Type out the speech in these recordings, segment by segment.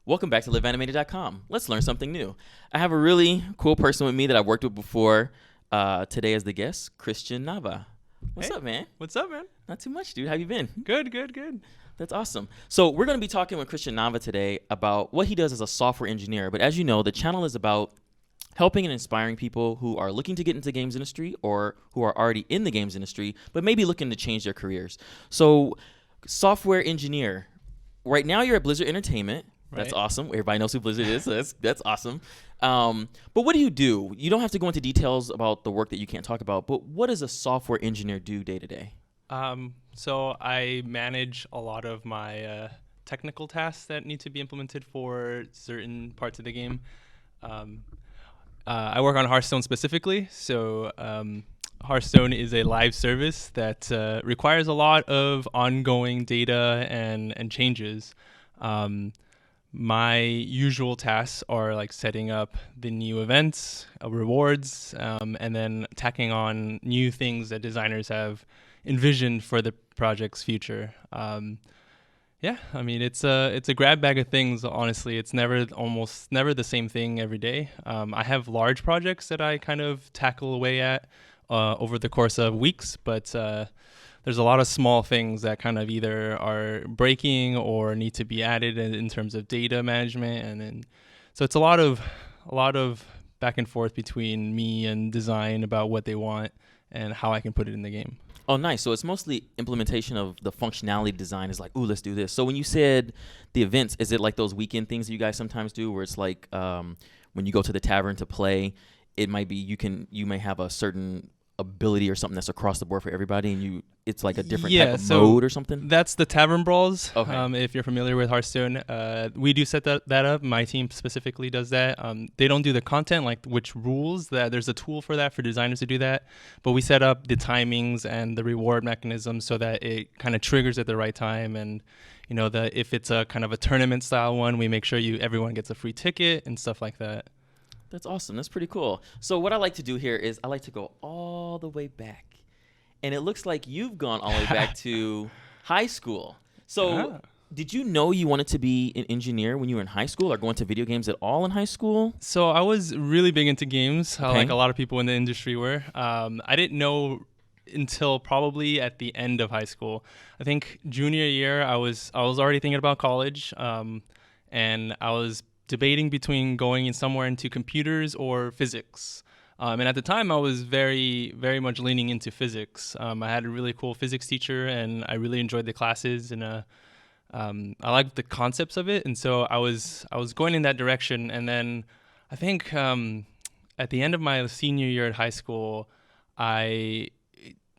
Welcome back to LivAnimated.com. Let's learn something new. I have a really cool person with me that I've worked with before. Today as the guest, Christian Nava. What's up, man? What's up, man? Not too much, dude. How you been? Good. That's awesome. So we're going to be talking with Christian Nava today about what he does as a software engineer. But as you know, the channel is about helping and inspiring people who are looking to get into the games industry or who are already in the games industry, but maybe looking to change their careers. So software engineer. Right now you're at Blizzard Entertainment. That's awesome. Everybody knows who Blizzard is. So that's awesome. But what do? You don't have to go into details about the work that you can't talk about, but what does a software engineer do day to day? So I manage a lot of my technical tasks that need to be implemented for certain parts of the game. I work on Hearthstone specifically. So Hearthstone is a live service that requires a lot of ongoing data and changes. My usual tasks are like setting up the new events, rewards, and then tacking on new things that designers have envisioned for the project's future. It's a grab bag of things. Honestly, it's almost never the same thing every day. I have large projects that I kind of tackle away at over the course of weeks, but there's a lot of small things that kind of either are breaking or need to be added in terms of data management, and then so it's a lot of back and forth between me and design about what they want and how I can put it in the game. Oh, nice. So it's mostly implementation of the functionality design is like, ooh, let's do this. So when you said the events, is it like those weekend things that you guys sometimes do where it's like when you go to the tavern to play, it might be you may have a certain ability or something that's across the board for everybody, and it's like a different type of mode or something? That's the Tavern Brawls. Okay. If you're familiar with Hearthstone, we do set that up. My team specifically does that. They don't do the content, like which rules. That there's a tool for that for designers to do that, but we set up the timings and the reward mechanism so that it kind of triggers at the right time. And if it's a kind of a tournament style one, we make sure everyone gets a free ticket and stuff like that. That's awesome. That's pretty cool. So what I like to do here is I like to go all the way back. And it looks like you've gone all the way back to high school. So did you know you wanted to be an engineer when you were in high school or going to video games at all in high school? So I was really big into games, Okay. like a lot of people in the industry were. I didn't know until probably at the end of high school. I think junior year, I was already thinking about college, and I was debating between going in somewhere into computers or physics. And at the time, I was very, very much leaning into physics. I had a really cool physics teacher, and I really enjoyed the classes, and I liked the concepts of it. And so I was going in that direction. And then I think at the end of my senior year at high school, I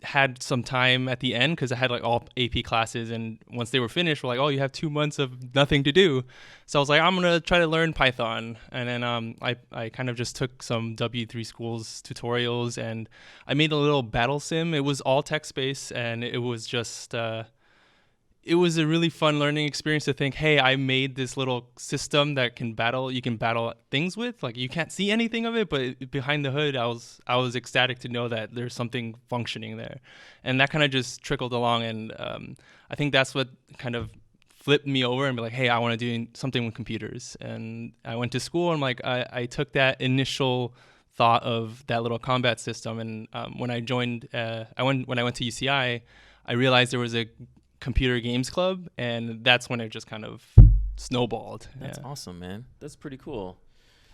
had some time at the end because I had like all AP classes, and once they were finished, we're like, oh, you have 2 months of nothing to do. So I was like, I'm gonna try to learn Python, and then I kind of just took some W3 Schools tutorials, and I made a little battle sim. It was all text based, and it was just it was a really fun learning experience to think, hey, I made this little system that you can battle things with. Like you can't see anything of it, but behind the hood, I was ecstatic to know that there's something functioning there. And that kind of just trickled along. And I think that's what kind of flipped me over and be like, hey, I want to do something with computers. And I went to school and I took that initial thought of that little combat system. And when I joined, when I went to UCI, I realized there was a computer games club, and that's when it just kind of snowballed. That's awesome, man. That's pretty cool.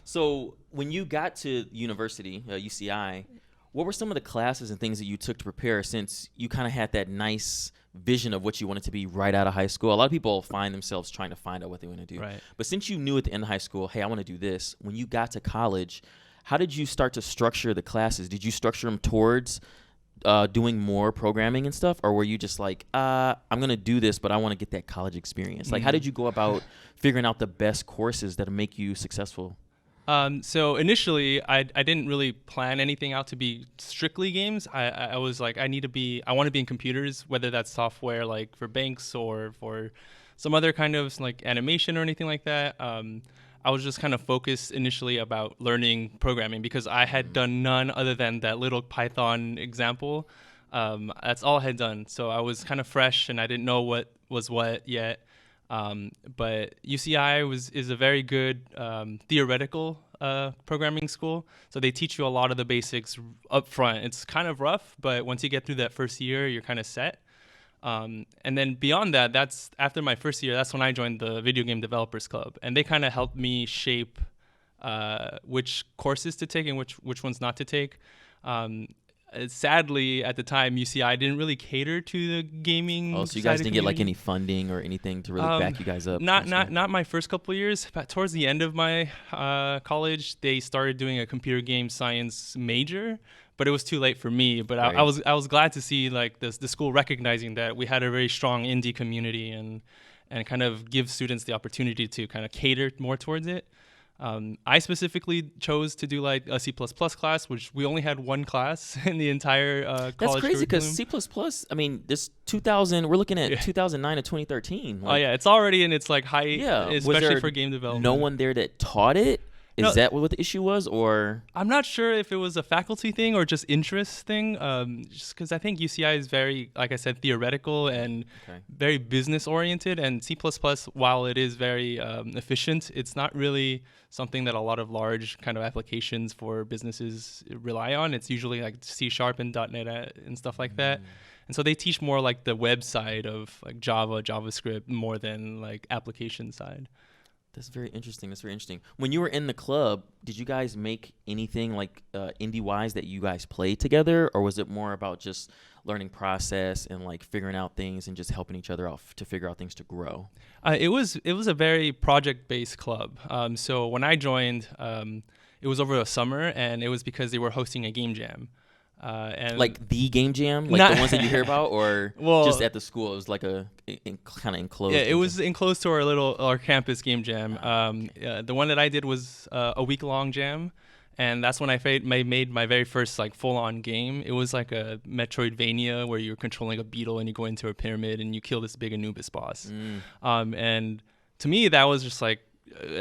So when you got to university, UCI, what were some of the classes and things that you took to prepare, since you kind of had that nice vision of what you wanted to be right out of high school? A lot of people find themselves trying to find out what they want to do. Right. But since you knew at the end of high school, hey, I want to do this, when you got to college, how did you start to structure the classes? Did you structure them towards doing more programming and stuff, or were you just like, I'm gonna do this, but I want to get that college experience? Like, how did you go about figuring out the best courses that make you successful? So initially, I didn't really plan anything out to be strictly games. I was like, I want to be in computers, whether that's software like for banks or for some other kind of like animation or anything like that. I was just kind of focused initially about learning programming because I had done none other than that little Python example. That's all I had done. So I was kind of fresh and I didn't know what was what yet. But UCI is a very good theoretical programming school. So they teach you a lot of the basics up front. It's kind of rough, but once you get through that first year, you're kind of set. And then beyond that, that's after my first year, that's when I joined the Video Game Developers Club. And they kind of helped me shape which courses to take and which ones not to take. Sadly, at the time, UCI didn't really cater to the gaming. Oh, so you guys didn't get like any funding or anything to really back you guys up? Not my first couple of years. But towards the end of my college, they started doing a computer game science major, but it was too late for me. But Right. I was glad to see like the school recognizing that we had a very strong indie community and kind of give students the opportunity to kind of cater more towards it. I specifically chose to do like a C++ class, which we only had one class in the entire college. That's crazy because curriculum. C++, I mean, this 2000, we're looking at 2009 to 2013. Oh yeah, it's already in its like high, Yeah. Was especially there for game development. no one there that taught it? Is No. that what the issue was, or? I'm not sure if it was a faculty thing or just interest thing. Just because I think UCI is very, like I said, theoretical and Okay. very business oriented, and C++, while it is very efficient, it's not really something that a lot of large kind of applications for businesses rely on. It's usually like C# and .NET and stuff like that. And so they teach more like the web side of like Java, JavaScript more than like application side. That's very interesting. That's very interesting. When you were in the club, did you guys make anything like indie-wise that you guys played together, or was it more about just learning process and like figuring out things and just helping each other out to figure out things to grow? It was a very project-based club. So when I joined, it was over a summer, and it was because they were hosting a game jam. And Like the game jam, like Not- the ones that you hear about, or Well- just at the school? It was like a kind of enclosed. yeah, it game was jam. enclosed to our campus game jam. The one that I did was a week-long jam, and that's when I made my very first like full-on game. It was like a Metroidvania where you're controlling a beetle and you go into a pyramid and you kill this big Anubis boss. And to me, that was just like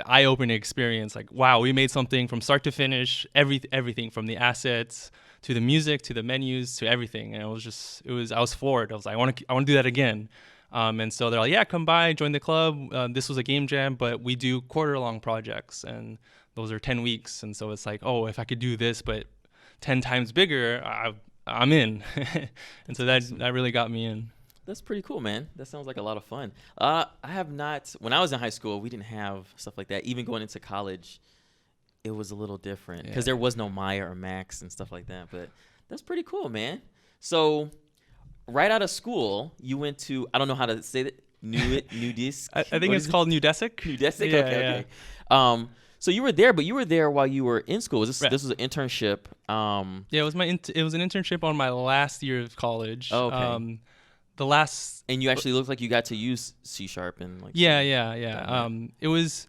eye-opening experience. Like, wow, we made something from start to finish. Everything from the assets to the music to the menus to everything. And I was floored. I was like, I want to do that again. And so they're like, yeah, come by, join the club. This was a game jam, but we do quarter-long projects, and those are 10 weeks. And so it's like, oh, if I could do this, but 10 times bigger, I'm in. And so that really got me in. That's pretty cool, man. That sounds like a lot of fun. I have not. When I was in high school, we didn't have stuff like that. Even going into college, it was a little different because there was no Maya or Max and stuff like that. But that's pretty cool, man. So right out of school, you went to, I don't know how to say that, New Disc? I think it's called Nudesic. Nudesic? Yeah, Okay. yeah. So you were there, but you were there while you were in school. This Right. was an internship. Yeah, it was it was an internship on my last year of college. Oh, okay. The last. And you actually looked like you got to use C# and like. Yeah. It was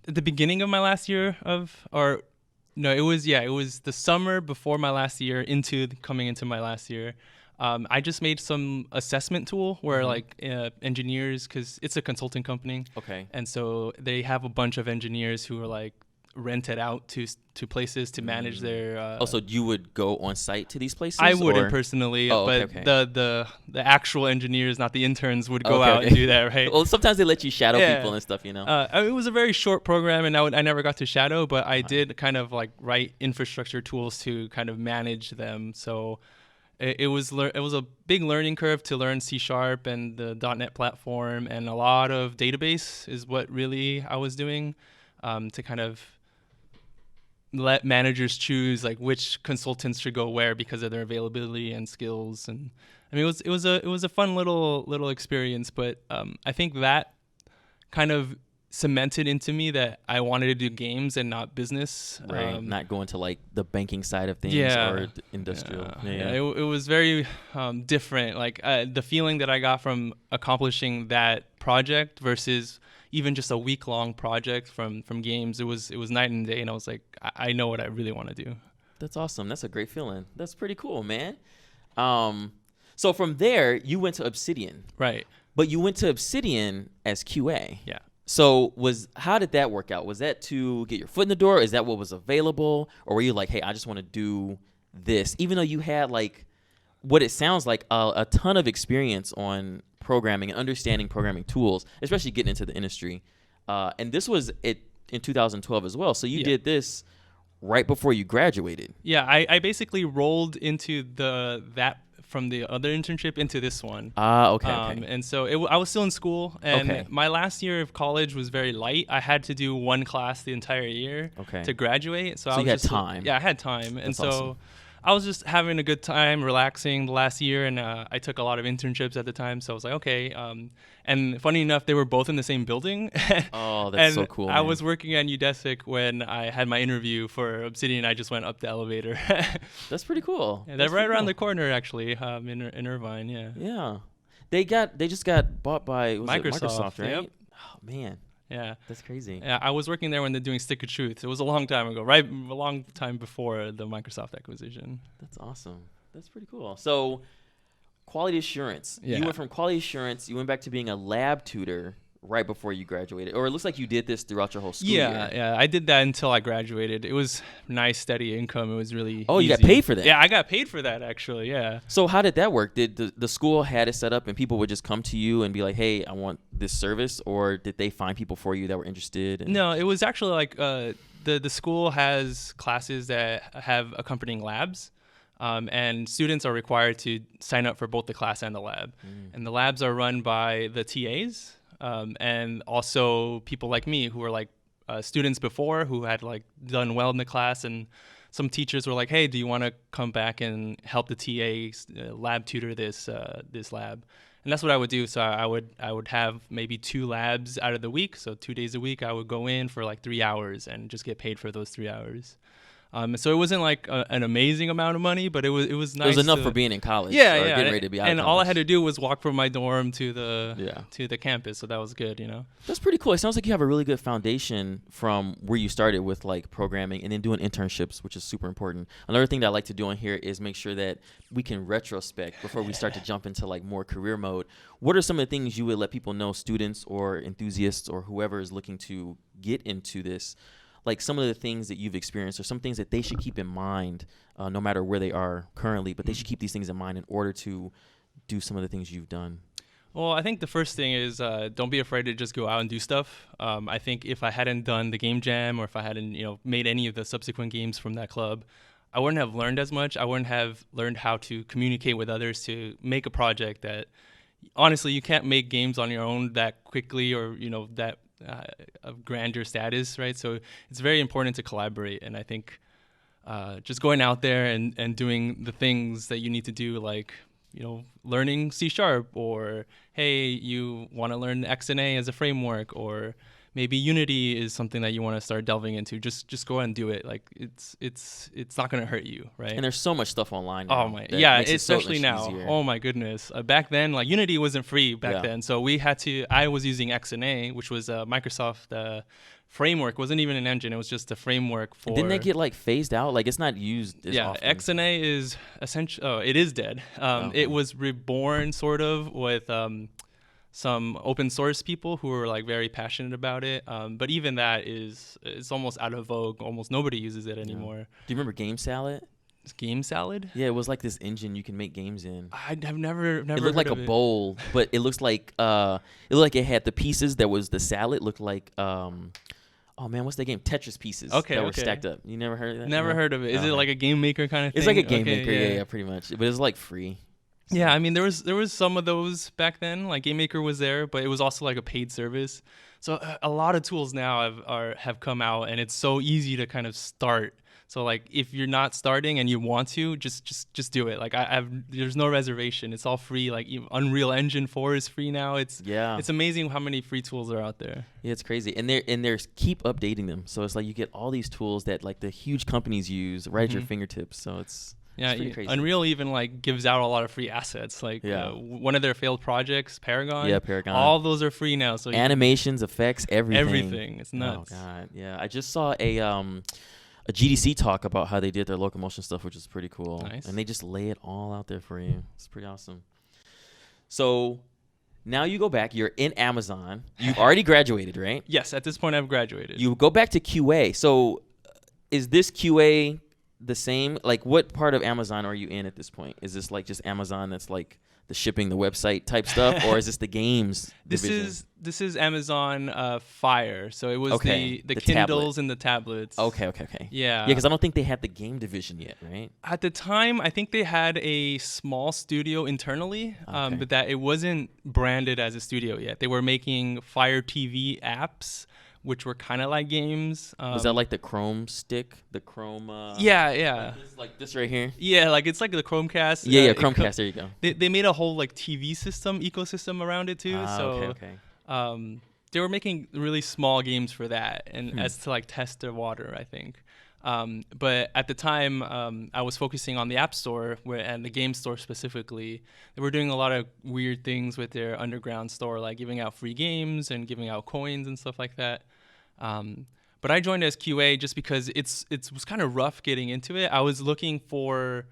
at the beginning of my last year it was the summer before my last year coming into my last year. I just made some assessment tool where like engineers, because it's a consulting company. Okay. And so they have a bunch of engineers who are like rented out to places to manage their. So you would go on site to these places? I wouldn't or? personally, Oh, but okay. the actual engineers, not the interns, would go Okay, out okay. and do that, right? Well, sometimes they let you shadow Yeah. people and stuff, you know. It was a very short program, and I never got to shadow, but I did kind of like write infrastructure tools to kind of manage them. So it was a big learning curve to learn C# and the .NET platform, and a lot of database is what really I was doing to kind of let managers choose like which consultants should go where because of their availability and skills. And I mean, it was a fun little experience, but I think that kind of cemented into me that I wanted to do games and not business. Right. Not going to like the banking side of things or the industrial. Yeah. It was very different. Like the feeling that I got from accomplishing that project versus even just a week-long project from games, it was night and day. And I was like, I know what I really want to do. That's awesome. That's a great feeling. That's pretty cool, man. So from there, you went to Obsidian. Right. But you went to Obsidian as QA. Yeah. So how did that work out? Was that to get your foot in the door? Is that what was available? Or were you like, hey, I just want to do this? Even though you had like what it sounds like a ton of experience on programming and understanding programming tools, especially getting into the industry. And this was it in 2012 as well. So you did this right before you graduated. Yeah, I basically rolled into that from the other internship into this one. Okay. And so I was still in school, and my last year of college was very light. I had to do one class the entire year to graduate. So I was you had time. Yeah, I had time. That's and so awesome. I was just having a good time, relaxing the last year, and I took a lot of internships at the time. So I was like, okay. And funny enough, they were both in the same building. Oh, that's so cool. I was working at Udesic when I had my interview for Obsidian. I just went up the elevator. That's pretty cool. Yeah, they're right around the corner, actually, in Irvine. Yeah. Yeah, they just got bought by Microsoft, right? Yep. Oh man. Yeah, that's crazy. Yeah, I was working there when they're doing Stick of Truth. It was a long time ago, right? A long time before the Microsoft acquisition. That's awesome. That's pretty cool. So, quality assurance. Yeah. You went from quality assurance, you went back to being a lab tutor right before you graduated, or it looks like you did this throughout your whole school year. Yeah, I did that until I graduated. It was nice, steady income. It was really you easy. got paid for that? Yeah, I got paid for that, actually, yeah. So how did that work? Did the school had it set up and people would just come to you and be like, hey, I want this service, or did they find people for you that were interested? No, it was actually like the school has classes that have accompanying labs. And students are required to sign up for both the class and the lab. And the labs are run by the TAs. And also people like me who were like students before who had like done well in the class, and some teachers were like, hey, do you want to come back and help the TAs lab tutor this lab? And that's what I would do. So I would have maybe 2 labs out of the week. So 2 days a week I would go in for like 3 hours and just get paid for those 3 hours. So it wasn't like an amazing amount of money, but it was nice. It was enough for being in college. Yeah, or yeah. Getting ready to be out and of all I college. had to do was walk from my dorm to the campus, so that was good, you know. That's pretty cool. It sounds like you have a really good foundation from where you started with like programming and then doing internships, which is super important. Another thing that I like to do on here is make sure that we can retrospect before we start to jump into like more career mode. What are some of the things you would let people know, students or enthusiasts or whoever is looking to get into this? Like some of the things that you've experienced or some things that they should keep in mind no matter where they are currently, but they should keep these things in mind in order to do some of the things you've done. Well, I think the first thing is don't be afraid to just go out and do stuff. I think if I hadn't done the game jam, or if I hadn't made any of the subsequent games from that club, I wouldn't have learned as much. I wouldn't have learned how to communicate with others to make a project that, honestly, you can't make games on your own that quickly, or that of grandeur status, right? So it's very important to collaborate, and I think just going out there and doing the things that you need to do, like learning C#, or hey, you want to learn XNA as a framework, or maybe Unity is something that you want to start delving into. Just go ahead and do it. Like it's not going to hurt you, right? And there's so much stuff online now. Oh my, yeah, especially so now. easier. Oh my goodness. Back then, like Unity wasn't free back Yeah. then, so I was using XNA, which was Microsoft framework. Wasn't even an engine. It was just a framework for. Didn't that get like phased out? Like it's not used as often. XNA is essentially. Oh, it is dead. It was reborn sort of with some open source people who were like very passionate about it. But even that it's almost out of vogue. Almost nobody uses it anymore. Do you remember Game Salad? Game Salad? Yeah, it was like this engine you can make games in. I've never. It looked like a bowl, but it looks like it had the pieces that was the salad. Looked like oh man, what's that game? Tetris pieces that were stacked up. You never heard of that? Never heard of it. Is it like a game maker kind of thing? It's like a game maker, yeah, pretty much. But it's like free. So. Yeah, I mean there was some of those back then. Like Game Maker was there, but it was also like a paid service. So a lot of tools now have come out, and it's so easy to kind of start. So like if you're not starting and you want to, just do it. Like there's no reservation. It's all free. Like Unreal Engine 4 is free now. It's amazing how many free tools are out there. Yeah, it's crazy. And they're keep updating them. So it's like you get all these tools that like the huge companies use right at your fingertips. So it's pretty crazy. Unreal even like gives out a lot of free assets. Like one of their failed projects, Paragon. Yeah, Paragon. All those are free now. So animations, effects, everything. Everything. It's nuts. Oh god, yeah. I just saw a GDC talk about how they did their locomotion stuff, which is pretty cool. Nice. And they just lay it all out there for you. It's pretty awesome. So now you go back. You're in Amazon. You've already graduated, right? Yes, at this point I've graduated. You go back to QA. So is this QA the same? Like what part of Amazon are you in at this point? Is this like just Amazon that's like the shipping, the website type stuff, or is this the games division? This is Amazon Fire. So it was Okay, the the Kindles tablet. and the tablets. Okay. Yeah, Yeah. because I don't think they had the game division yet, right? At the time, I think they had a small studio internally, Okay. but that it wasn't branded as a studio yet. They were making Fire TV apps, which were kind of like games. Was that like the Chrome stick, the Chrome? Yeah. Like this right here. Yeah, like it's like the Chromecast. Yeah, It Chromecast. There you go. they made a whole like TV system ecosystem around it too. So Okay. they were making really small games for that, and as to like test their water, I think. But at the time, I was focusing on the App Store and the game store specifically. They were doing a lot of weird things with their underground store, like giving out free games and giving out coins and stuff like that. But I joined as QA just because it was kind of rough getting into it. I was looking for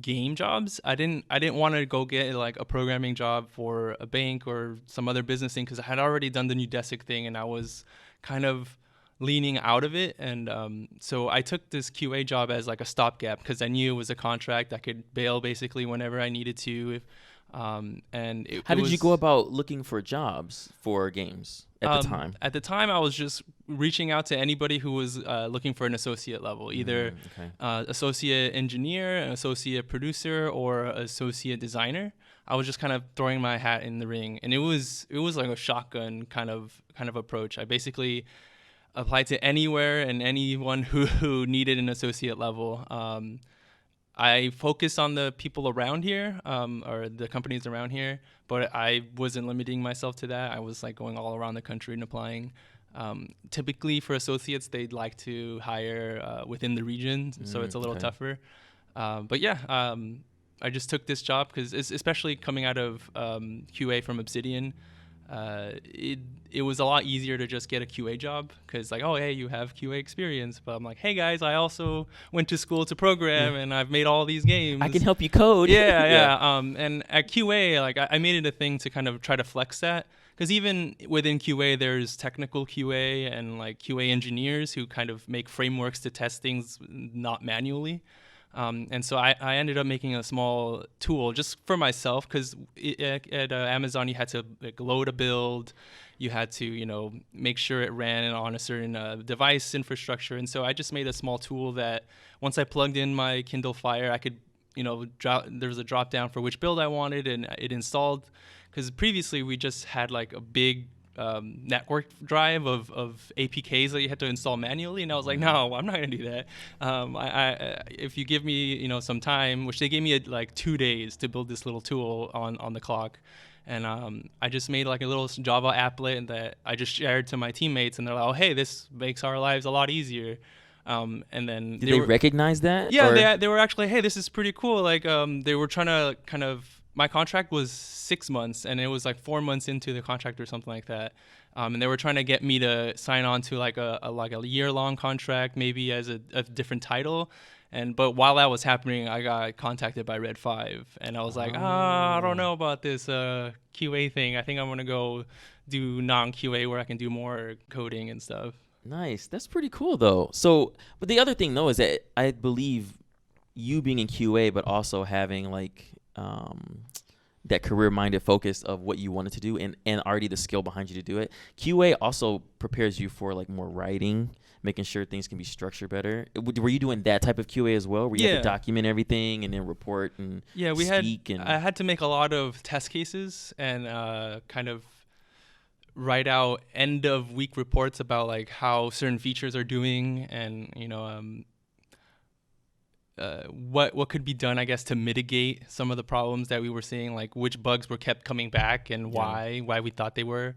game jobs. I didn't want to go get like a programming job for a bank or some other business thing because I had already done the new Desic thing and I was kind of leaning out of it. And so I took this QA job as like a stopgap because I knew it was a contract. I could bail basically whenever I needed to. How did you go about looking for jobs for games at the time? At the time, I was just reaching out to anybody who was looking for an associate level, either associate engineer, an associate producer, or associate designer. I was just kind of throwing my hat in the ring, and it was like a shotgun kind of approach. I basically applied to anywhere and anyone who needed an associate level. I focused on the people around here, or the companies around here, but I wasn't limiting myself to that. I was like going all around the country and applying. Typically for associates, they'd like to hire within the region, so it's a little tougher. But yeah, I just took this job because especially coming out of QA from Obsidian, it was a lot easier to just get a QA job because like, oh, hey, you have QA experience. But I'm like, hey, guys, I also went to school to program and I've made all these games. I can help you code. Yeah. And at QA, like I made it a thing to kind of try to flex that because even within QA, there's technical QA and like QA engineers who kind of make frameworks to test things not manually. And so I ended up making a small tool just for myself because at Amazon you had to like load a build, you had to make sure it ran on a certain device infrastructure, and so I just made a small tool that once I plugged in my Kindle Fire, I could there was a drop down for which build I wanted, and it installed because previously we just had like a big network drive of APKs that you had to install manually, and I was like, no, I'm not gonna do that. If you give me some time, which they gave me like 2 days to build this little tool on the clock, and I just made like a little Java applet that I just shared to my teammates, and they're like, oh, hey, this makes our lives a lot easier. And then did they recognize that? Yeah, they were actually, hey, this is pretty cool. Like they were trying to kind of. My contract was 6 months, and it was like 4 months into the contract or something like that. And they were trying to get me to sign on to like a year-long contract, maybe as a different title. But while that was happening, I got contacted by Red 5, and I was like, I don't know about this QA thing. I think I'm gonna go do non-QA where I can do more coding and stuff. Nice, that's pretty cool though. So, but the other thing though is that I believe you being in QA, but also having like that career-minded focus of what you wanted to do and already the skill behind you to do it. QA also prepares you for like more writing, making sure things can be structured better. Were you doing that type of QA as well, where you had to document everything and then report and I had to make a lot of test cases and kind of write out end-of-week reports about like how certain features are doing and what could be done, I guess, to mitigate some of the problems that we were seeing, like which bugs were kept coming back and why we thought they were.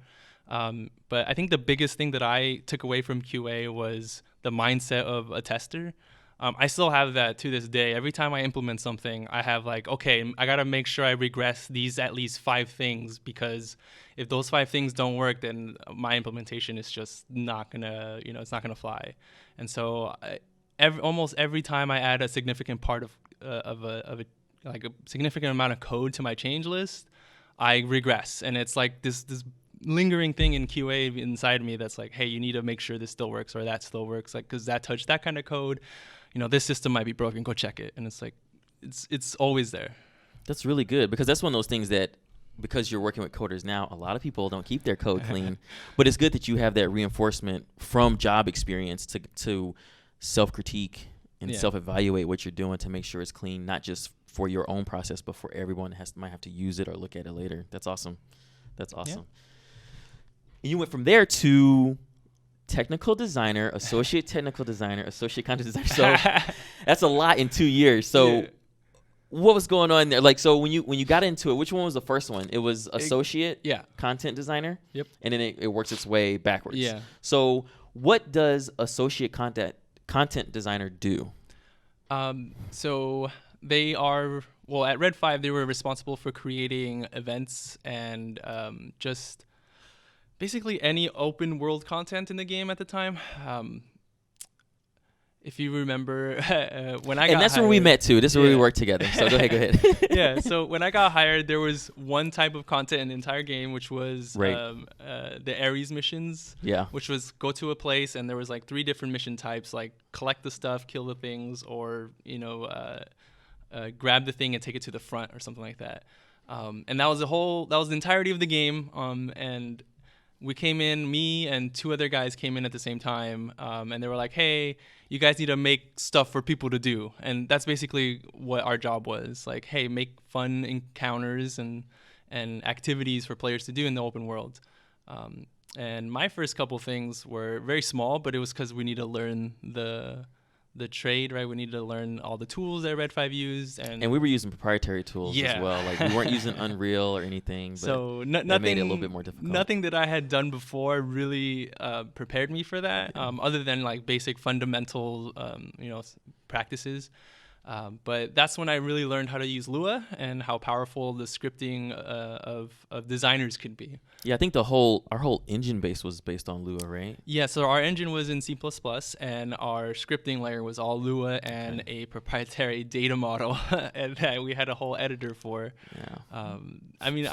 But I think the biggest thing that I took away from QA was the mindset of a tester. I still have that to this day. Every time I implement something, I have like, okay, I got to make sure I regress these at least 5 things, because if those 5 things don't work, then my implementation is just not gonna, it's not gonna fly. And so almost every time I add a significant part of a significant amount of code to my change list, I regress, and it's like this lingering thing in QA inside me that's like, hey, you need to make sure this still works or that still works, like because that touched that kind of code, this system might be broken, go check it, and it's like it's always there. That's really good, because that's one of those things that, because you're working with coders now, a lot of people don't keep their code clean. But it's good that you have that reinforcement from job experience to self-critique and self-evaluate what you're doing to make sure it's clean, not just for your own process, but for everyone that might have to use it or look at it later. That's awesome. That's awesome. Yeah. And you went from there to technical designer, associate technical designer, associate content designer. So that's a lot in 2 years. So what was going on there? Like, so when you got into it, which one was the first one? It was associate content designer. Yep. And then it works its way backwards. Yeah. So what does associate content designer do? So they are, well, at Red 5, they were responsible for creating events and just basically any open world content in the game at the time. If you remember, when I got and that's hired, where we met too. This is where we worked together. So go ahead. Yeah. So when I got hired, there was one type of content in the entire game, which was the Ares missions. Yeah. Which was go to a place, and there was like 3 different mission types, like collect the stuff, kill the things, or grab the thing and take it to the front or something like that. And that was the entirety of the game. And we came in, me and 2 other guys came in at the same time, and they were like, hey, you guys need to make stuff for people to do. And that's basically what our job was. Like, hey, make fun encounters and activities for players to do in the open world. And my first couple things were very small, but it was because we need to learn the trade, right? We needed to learn all the tools that Red 5 used, and we were using proprietary tools as well. Like, we weren't using Unreal or anything, but so that made it a little bit more difficult. Nothing that I had done before really prepared me for that, other than like basic fundamental practices. But that's when I really learned how to use Lua and how powerful the scripting of designers could be. Yeah, I think our whole engine base was based on Lua, right? Yeah, so our engine was in C++, and our scripting layer was all Lua and a proprietary data model and that we had a whole editor for. Yeah. I mean,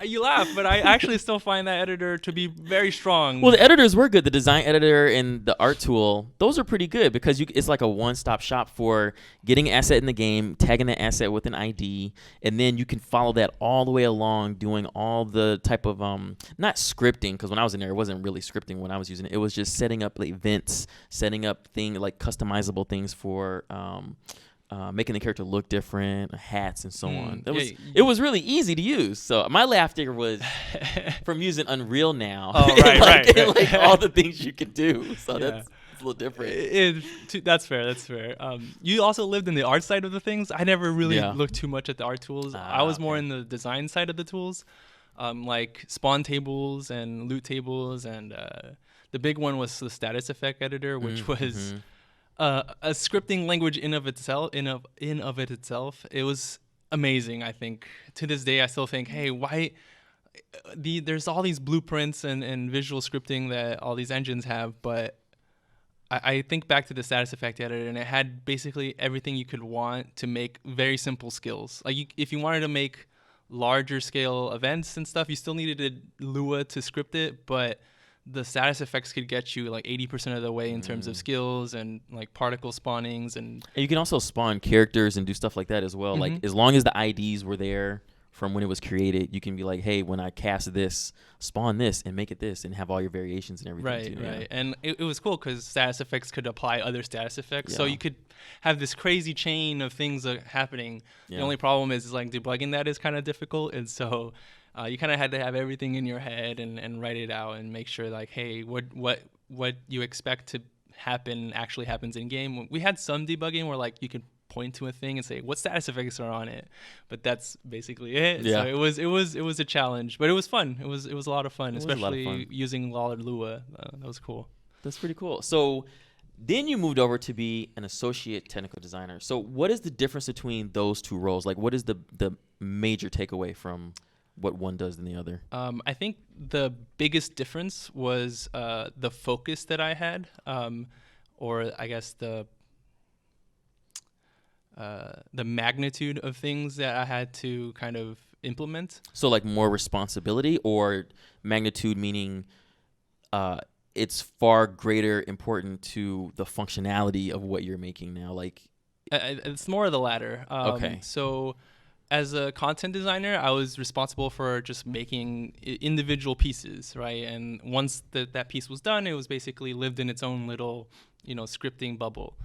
you laugh, but I actually still find that editor to be very strong. Well, the editors were good. The design editor and the art tool, those are pretty good, because it's like a one-stop shop for getting an asset in the game, tagging the asset with an ID, and then you can follow that all the way along, doing all the type of not scripting, because when I was in there, it wasn't really scripting when I was using it. It was just setting up like events, setting up things like customizable things for making the character look different, hats and so on. It was really easy to use. So my laughter was from using Unreal now. Oh, right. Like all the things you could do. So that's a little different. That's fair. You also lived in the art side of the things. I never really looked too much at the art tools. I was more in the design side of the tools, like spawn tables and loot tables, and the big one was the status effect editor, which was a scripting language in of it itself. It was amazing. I think to this day I still think, hey, why there's all these blueprints and visual scripting that all these engines have, but I think back to the status effect editor, and it had basically everything you could want to make very simple skills. Like if you wanted to make larger scale events and stuff, you still needed Lua to script it, but the status effects could get you like 80% of the way in terms of skills and like particle spawnings, and you can also spawn characters and do stuff like that as well. Like as long as the IDs were there from when it was created, you can be like, hey, when I cast this, spawn this and make it this, and have all your variations and everything. Right. And it was cool because status effects could apply other status effects, so you could have this crazy chain of things happening. The only problem is like debugging that is kind of difficult, and so you kind of had to have everything in your head and write it out and make sure like, hey, what you expect to happen actually happens in game. We had some debugging where like you could point to a thing and say what status effects are on it, but that's basically it. So it was a challenge, but it was fun. It was a lot of fun, especially using Lua. That was cool. That's pretty cool. So then you moved over to be an associate technical designer. So what is the difference between those two roles? Like, what is the major takeaway from what one does than the other? I think the biggest difference was the focus that I had, or I guess the magnitude of things that I had to kind of implement. So like more responsibility, or magnitude meaning it's far greater important to the functionality of what you're making now. Like It's more of the latter. Okay. So as a content designer, I was responsible for just making individual pieces, right? And once that piece was done, it was basically lived in its own little, scripting bubble.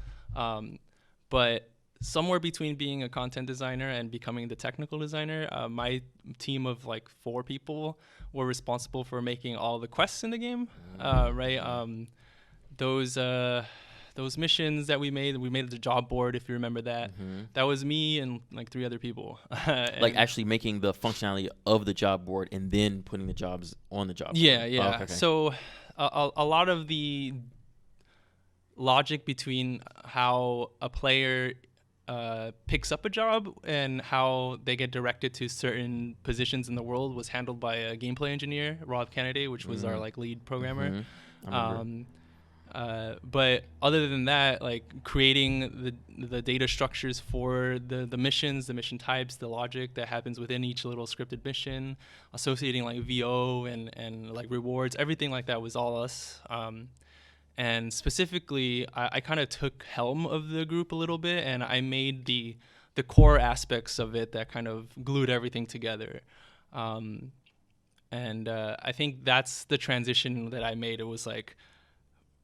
But somewhere between being a content designer and becoming the technical designer, my team of like 4 people were responsible for making all the quests in the game, right? Those missions that we made the job board, if you remember that. That was me and like 3 other people. Like actually making the functionality of the job board and then putting the jobs on the job board. Yeah. Oh, okay. So a lot of the logic between how a player picks up a job and how they get directed to certain positions in the world was handled by a gameplay engineer, Rob Kennedy, which was our like lead programmer. But other than that, like creating the data structures for the missions, the mission types, the logic that happens within each little scripted mission, associating like VO and like rewards, everything like that was all us. And specifically, I kind of took helm of the group a little bit, and I made the core aspects of it that kind of glued everything together. And I think that's the transition that I made. It was like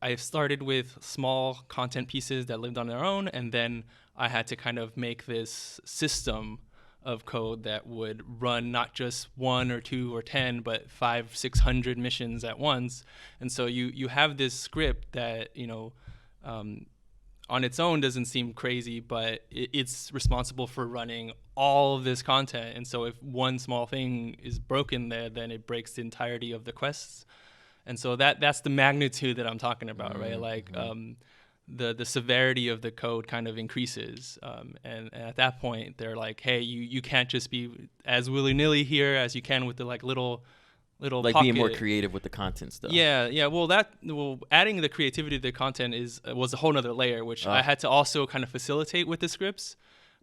I started with small content pieces that lived on their own, and then I had to kind of make this system of code that would run not just 1 or 2 or 10, but 500-600 missions at once. And so you have this script that on its own doesn't seem crazy, but it's responsible for running all of this content. And so if one small thing is broken there, then it breaks the entirety of the quests. And so that's the magnitude that I'm talking about, right? Like the severity of the code kind of increases. And at that point, they're like, hey, you can't just be as willy-nilly here as you can with the like little like pocket. being more creative with the content stuff. Yeah. Well, adding the creativity to the content was a whole nother layer, which I had to also kind of facilitate with the scripts.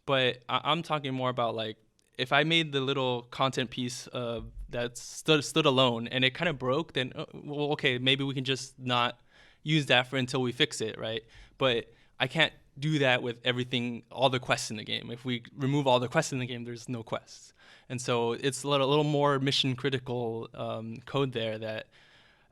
But I'm talking more about like, if I made the little content piece that stood alone and it kind of broke, then well, okay, maybe we can just not use that until we fix it, right? But I can't do that with everything, all the quests in the game. If we remove all the quests in the game, there's no quests. And so it's a little more mission critical code there that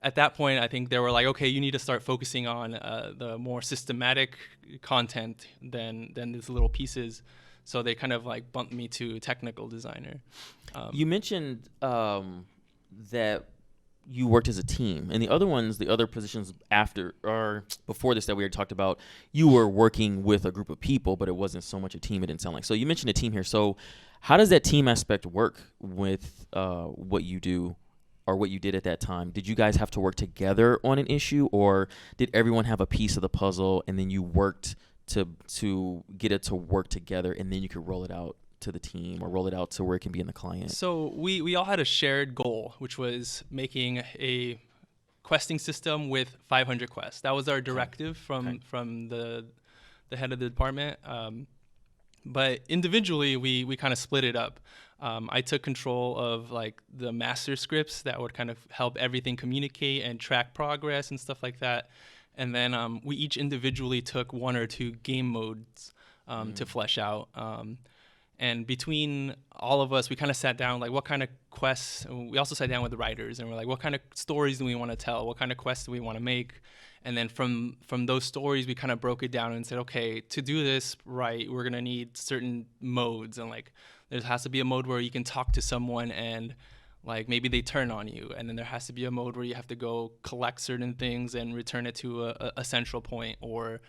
at that point, I think they were like, okay, you need to start focusing on the more systematic content than these little pieces. So they kind of like bumped me to technical designer. You mentioned that you worked as a team, and the other positions after or before this that we already talked about, you were working with a group of people, but it wasn't so much a team. It didn't sound like. So you mentioned a team here. So how does that team aspect work with what you do or what you did at that time? Did you guys have to work together on an issue, or did everyone have a piece of the puzzle and then you worked to get it to work together, and then you could roll it out to the team or roll it out to where it can be in the client? So we all had a shared goal, which was making a questing system with 500 quests. That was our directive from the head of the department. But individually, we kind of split it up. I took control of like the master scripts that would kind of help everything communicate and track progress and stuff like that. And then we each individually took 1 or 2 game modes to flesh out. And between all of us, we kind of sat down, like, what kind of quests? We also sat down with the writers, and we're like, what kind of stories do we want to tell? What kind of quests do we want to make? And then from those stories, we kind of broke it down and said, okay, to do this right, we're going to need certain modes. And, like, there has to be a mode where you can talk to someone and, like, maybe they turn on you. And then there has to be a mode where you have to go collect certain things and return it to a central point, or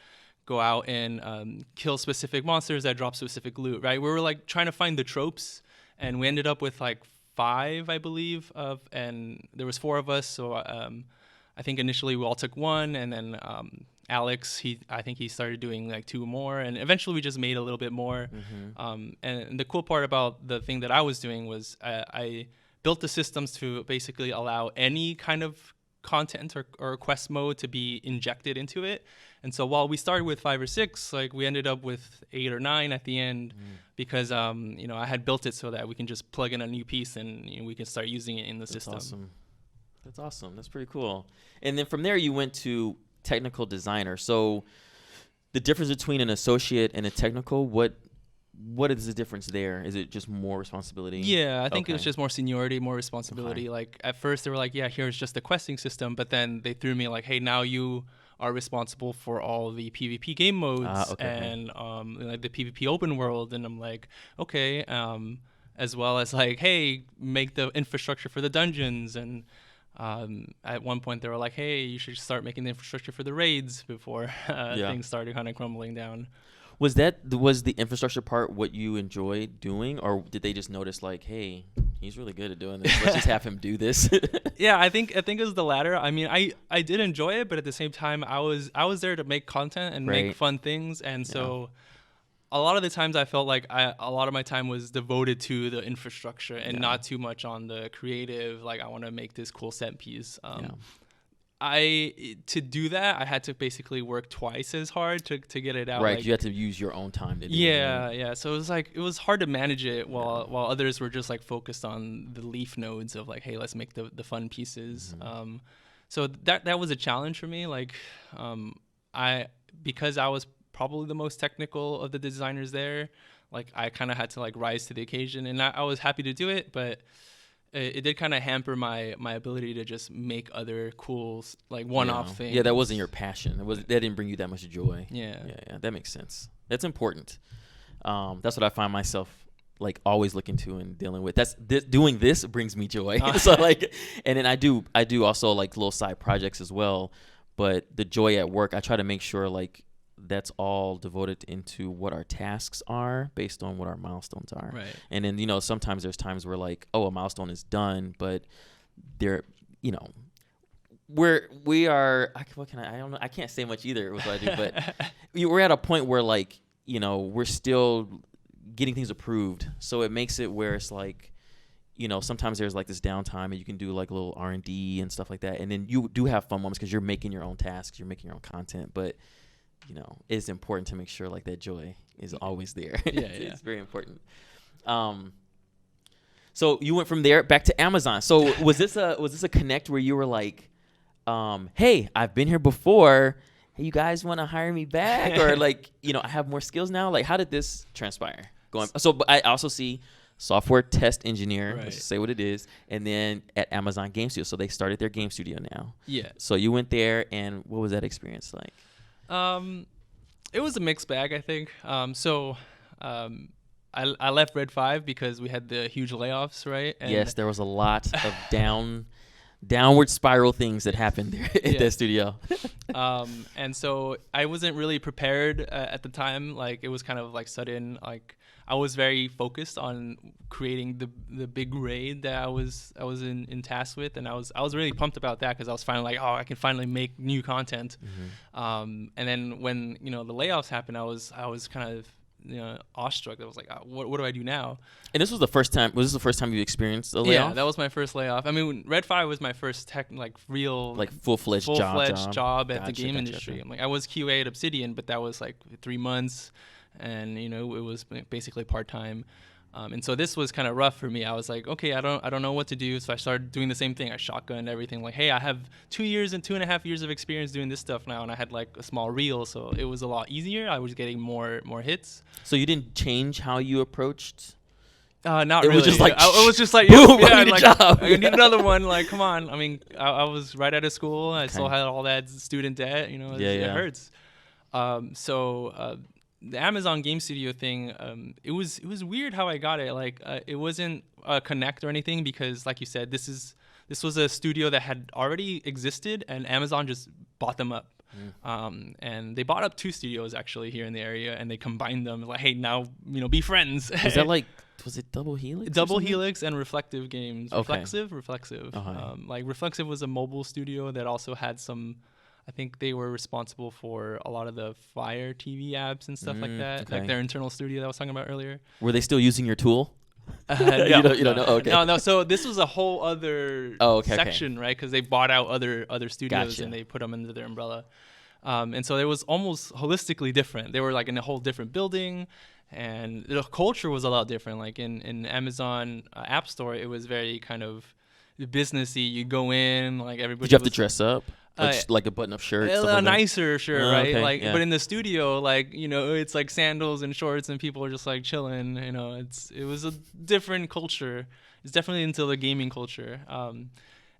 go out and kill specific monsters that drop specific loot, right? We were like trying to find the tropes, and we ended up with like 5, I believe, and there was 4 of us. So I think initially we all took 1, and then Alex, I think he started doing like 2 more, and eventually we just made a little bit more. And the cool part about the thing that I was doing was I built the systems to basically allow any kind of content or quest mode to be injected into it. And so while we started with 5 or 6, like we ended up with 8 or 9 at the end, because I had built it so that we can just plug in a new piece and we can start using it in the system. That's awesome. That's pretty cool. And then from there you went to technical designer. So The difference between an associate and a technical, what is the difference there? Is it just more responsibility? Yeah, I think it was Okay. just more seniority, more responsibility. Like at first they were like, yeah, here's just the questing system, but then they threw me like, hey, now you are responsible for all the PvP game modes Okay. and like the PvP open world, and I'm like, okay, as well as like, hey, make the infrastructure for the dungeons, and at one point they were like, hey, you should start making the infrastructure for the raids before Yeah. things started kind of crumbling down. Was the infrastructure part what you enjoyed doing, or did they just notice like, hey, he's really good at doing this, let's just have him do this? Yeah, I think it was the latter. I mean, I did enjoy it, but at the same time, I was there to make content and Right. make fun things, and so a lot of the times I felt like a lot of my time was devoted to the infrastructure and Yeah. not too much on the creative. Like, I want to make this cool set piece. Yeah. To do that, I had to basically work twice as hard to get it out. Right, Like, you had to use your own time to do it. yeah, yeah. So it was hard to manage it while others were just like focused on the leaf nodes of like, hey, let's make the fun pieces. Mm-hmm. So that was a challenge for me. Like, because I was probably the most technical of the designers there, like I kind of had to like rise to the occasion, and I was happy to do it, but it did kind of hamper my ability to just make other cool like one-off things. Yeah, that wasn't your passion. That didn't bring you that much joy. Yeah. Yeah, that makes sense. That's important. That's what I find myself like always looking to and dealing with. Doing this brings me joy. So like, and then I do also like little side projects as well. But the joy at work, I try to make sure like that's all devoted into what our tasks are based on what our milestones are. Right. And then, sometimes there's times where like, oh, a milestone is done, but there, we are, what can I don't know. I can't say much either with what I do, but we're at a point where like, we're still getting things approved. So it makes it where it's like, sometimes there's like this downtime and you can do like a little R&D and stuff like that. And then you do have fun moments because you're making your own tasks, you're making your own content, but it's important to make sure like that joy is always there. Yeah, It's very important. So you went from there back to Amazon. So was this a connect where you were like, hey, I've been here before. Hey, you guys want to hire me back? Or like, I have more skills now. Like, how did this transpire? But I also see software test engineer, Right. let's just say what it is, and then at Amazon Game Studio. So they started their game studio now. Yeah. So you went there, and what was that experience like? It was a mixed bag, I think. I left Red 5 because we had the huge layoffs, right? And Yes, there was a lot of downward spiral things that happened there at that studio. And so I wasn't really prepared at the time. Like, it was kind of like sudden. Like, I was very focused on creating the big raid that I was in task with, and I was really pumped about that because I was finally like, oh, I can finally make new content. Mm-hmm. And then when the layoffs happened, I was kind of awestruck. I was like, what do I do now? And this was the first time. Was this the first time you experienced a layoff? Yeah, that was my first layoff. I mean, Red 5 was my first real like full-fledged job at the Gotcha, game gotcha, industry. gotcha. I'm like, I was QA at Obsidian, but that was like 3 months, and it was basically part-time. And so this was kind of rough for me. I was like, okay, I don't know what to do. So I started doing the same thing. I shotgunned everything. Like, hey, I have 2 years and 2.5 years of experience doing this stuff now, and I had like a small reel, so it was a lot easier. I was getting more hits. So you didn't change how you approached? Not It really. was just like, I was just like, boom, yeah, I need a like, job. I need another one. Like, come on. I mean, I was right out of school. I still had all that student debt. It hurts. The Amazon Game Studio thing, it was weird how I got it. Like, it wasn't a connect or anything because, like you said, this was a studio that had already existed, and Amazon just bought them up. And they bought up 2 studios actually here in the area, and they combined them. Like, hey, now be friends. Was that like? Was it Double Helix? Double Helix and Reflective Games. Okay. Reflexive. Uh-huh. Like, Reflexive was a mobile studio that also had some. I think they were responsible for a lot of the Fire TV apps and stuff like that, okay. like their internal studio that I was talking about earlier. Were they still using your tool? No, you don't know. Okay. No. So this was a whole other section, right? Because they bought out other studios Gotcha. and they put them under their umbrella. And so it was almost holistically different. They were like in a whole different building, and the culture was a lot different. Like in Amazon App Store, it was very kind of businessy. You go in, like everybody. Did you have to dress up? Like a button-up shirt, A stuff like that? nicer shirt, right? Okay, Like, yeah. but in the studio, like, it's like sandals and shorts, and people are just like chilling. It was a different culture. It's definitely into the gaming culture.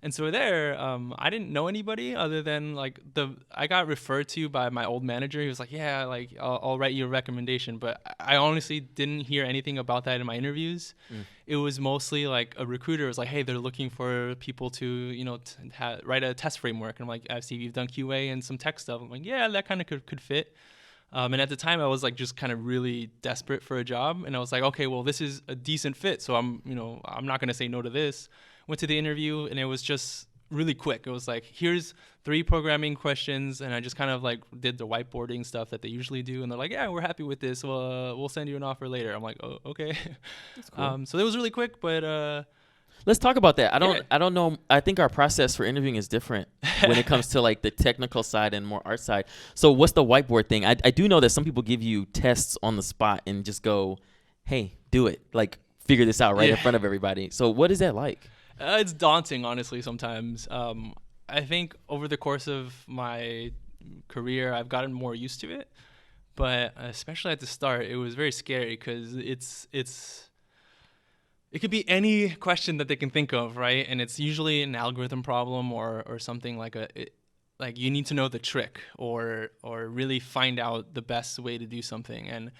And so there, I didn't know anybody other than like I got referred to by my old manager. He was like, yeah, like I'll write you a recommendation. But I honestly didn't hear anything about that in my interviews. It was mostly like a recruiter was like, hey, they're looking for people to, write a test framework. And I'm like, I see you've done QA and some tech stuff. I'm like, yeah, that kind of could fit. And at the time I was like just kind of really desperate for a job. And I was like, okay, well, this is a decent fit. So I'm not going to say no to this. Went to the interview and it was just really quick. It was like, here's 3 programming questions. And I just kind of like did the whiteboarding stuff that they usually do. And they're like, yeah, we're happy with this. We'll send you an offer later. I'm like, oh, okay. That's cool. So it was really quick, but Let's talk about that. I don't know. I think our process for interviewing is different when it comes to like the technical side and more art side. So what's the whiteboard thing? I do know that some people give you tests on the spot and just go, hey, do it. Like figure this out right in front of everybody. So what is that like? It's daunting, honestly, sometimes. I think over the course of my career, I've gotten more used to it. But especially at the start, it was very scary because it could be any question that they can think of, right? And it's usually an algorithm problem or something like like you need to know the trick or really find out the best way to do something. And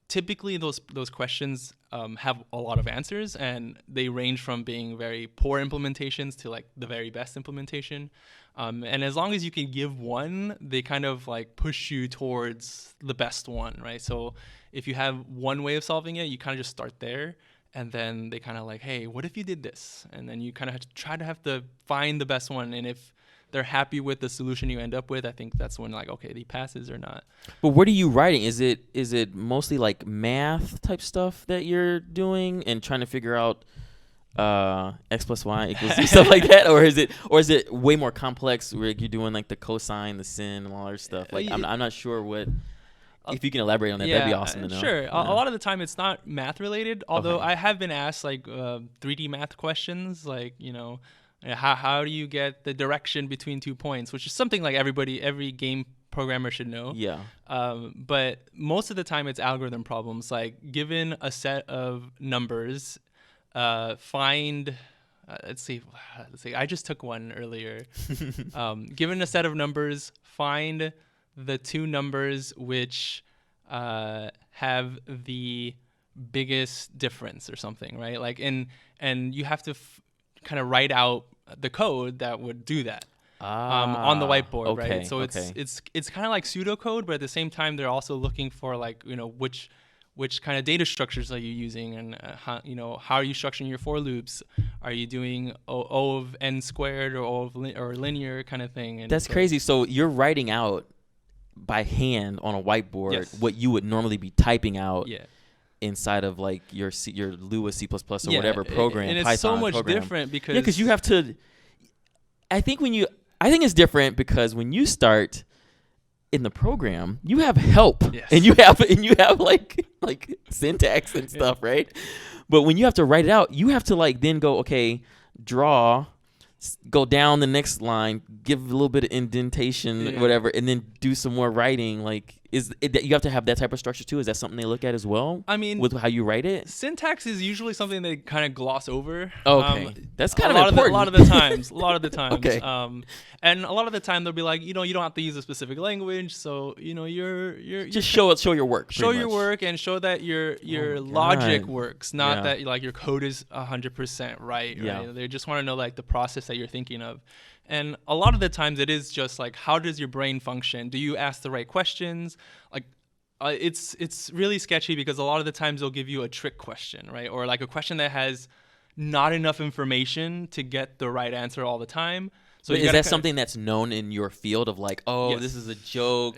typically those questions have a lot of answers, and they range from being very poor implementations to like the very best implementation. And as long as you can give one, they kind of like push you towards the best one, right? So if you have one way of solving it, you kind of just start there. And then they kind of like, hey, what if you did this? And then you kind of have to find the best one. And if they're happy with the solution you end up with, I think that's when like, okay, he passes or not. But what are you writing? Is it mostly like math type stuff that you're doing and trying to figure out x plus y equals z, stuff like that, or is it way more complex where you're doing like the cosine, the sin, and all that stuff? Like I'm not sure what. If you can elaborate on that, that'd be awesome to know. Sure. Yeah. A lot of the time it's not math related, although I have been asked like 3D math questions, like, how do you get the direction between 2 points, which is something like every game programmer should know. Yeah. But most of the time it's algorithm problems, like given a set of numbers, find let's see, I just took one earlier. Given a set of numbers, find the 2 numbers which have the biggest difference or something, right? Like and you have to kind of write out the code that would do that on the whiteboard, okay, right? So it's kind of like pseudocode, but at the same time they're also looking for like which kind of data structures are you using, and how are you structuring your for loops? Are you doing O of n squared or O of or linear kind of thing? And that's crazy. So you're writing out by hand on a whiteboard what you would normally be typing out inside of like your Lua C++ or whatever program. And it's Python so much program. different because because you have to. I think it's different because when you start in the program, you have help and you have like syntax and stuff, right? But when you have to write it out, you have to like then go, okay, go down the next line, give a little bit of indentation, whatever, and then do some more writing. Like, you have to have that type of structure too? Is that something they look at as well? I mean, with how you write it? Syntax is usually something they kind of gloss over. Okay. That's kind of A important. lot of the times. Okay. And a lot of the time they'll be like, you don't have to use a specific language, so you're just show your work. Show your work and show that your logic works, not that like your code is 100% right. They just want to know like the process that you're thinking of. And a lot of the times it is just like, how does your brain function? Do you ask the right questions? Like, it's really sketchy because a lot of the times they'll give you a trick question, right? Or like a question that has not enough information to get the right answer all the time. So is that something that's known in your field of like, this is a joke?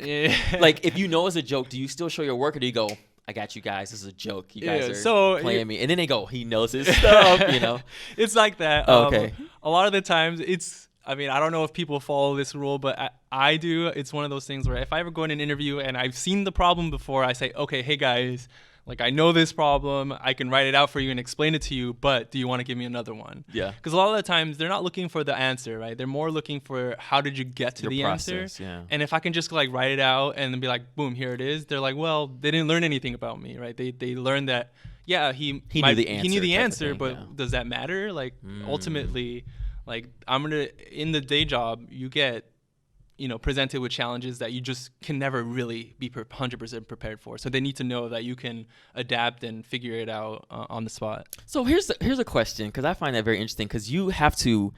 Like, if you know it's a joke, do you still show your work, or do you go, I got you guys, this is a joke, you guys are playing me? And then they go, he knows his stuff, It's like that. Okay. A lot of the times I don't know if people follow this rule, but I do. It's one of those things where if I ever go in an interview and I've seen the problem before, I say, okay, hey guys, Like, I know this problem. I can write it out for you and explain it to you, but do you want to give me another one? Yeah. Because a lot of the times they're not looking for the answer, right? They're more looking for how did you get to Your the answer. process, yeah. And if I can just like write it out and then be like, boom, here it is. They're like, well, they didn't learn anything about me, right? They learned that, yeah, he knew the answer. He knew the type of answer, thing, but yeah. does that matter? Like ultimately, like in the day job, you get, presented with challenges that you just can never really be 100% prepared for. So they need to know that you can adapt and figure it out on the spot. So here's a question, because I find that very interesting, because you have to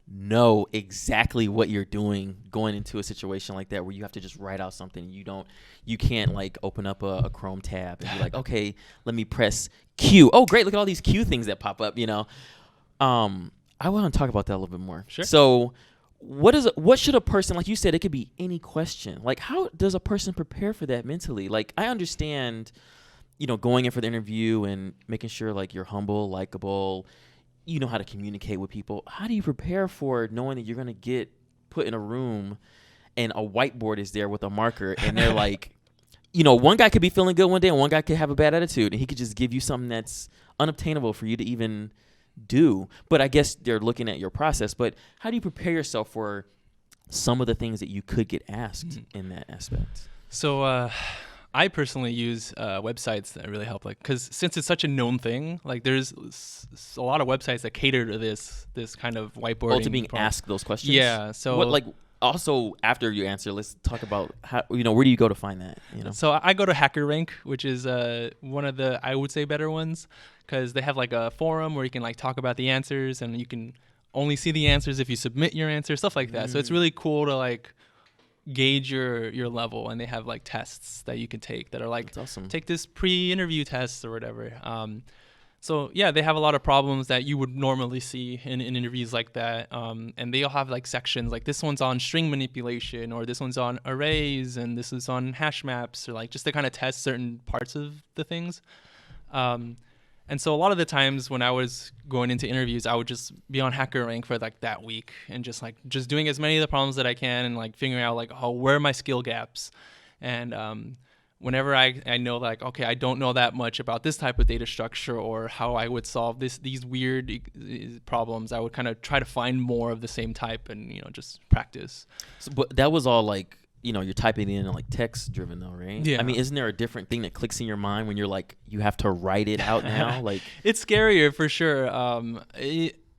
know exactly what you're doing going into a situation like that, where you have to just write out something. You can't like open up a Chrome tab and be like, okay, let me press Q. Oh, great. Look at all these Q things that pop up, I want to talk about that a little bit more. Sure. So what should a person, like you said, it could be any question. Like, how does a person prepare for that mentally? Like, I understand, going in for the interview and making sure like you're humble, likable, you know how to communicate with people. How do you prepare for knowing that you're going to get put in a room and a whiteboard is there with a marker and they're like, one guy could be feeling good one day and one guy could have a bad attitude and he could just give you something that's unobtainable for you to even do. But I guess they're looking at your process. But how do you prepare yourself for some of the things that you could get asked in that aspect? So I personally use websites that really help, like, because since it's such a known thing, like there's a lot of websites that cater to this kind of whiteboarding. Oh, to being asked those questions? Yeah. So what, like, also after you answer, let's talk about how, where do you go to find that? So I go to HackerRank, which is one of the, I would say, better ones, because they have like a forum where you can like talk about the answers, and you can only see the answers if you submit your answer, stuff like that. So it's really cool to like gauge your level, and they have like tests that you can take that are like, That's awesome. Take this pre-interview test or whatever. So yeah, they have a lot of problems that you would normally see in interviews like that, and they all have like sections, like this one's on string manipulation, or this one's on arrays, and this is on hash maps, or like just to kind of test certain parts of the things. And so a lot of the times when I was going into interviews, I would just be on HackerRank for like that week and just doing as many of the problems that I can, and like figuring out like, oh, where are my skill gaps? And whenever I know like, okay, I don't know that much about this type of data structure or how I would solve these weird problems, I would kind of try to find more of the same type and, just practice. So, but that was all like, you're typing in like text driven though, right? Yeah. I mean, isn't there a different thing that clicks in your mind when you're like, you have to write it out now? Like, it's scarier for sure.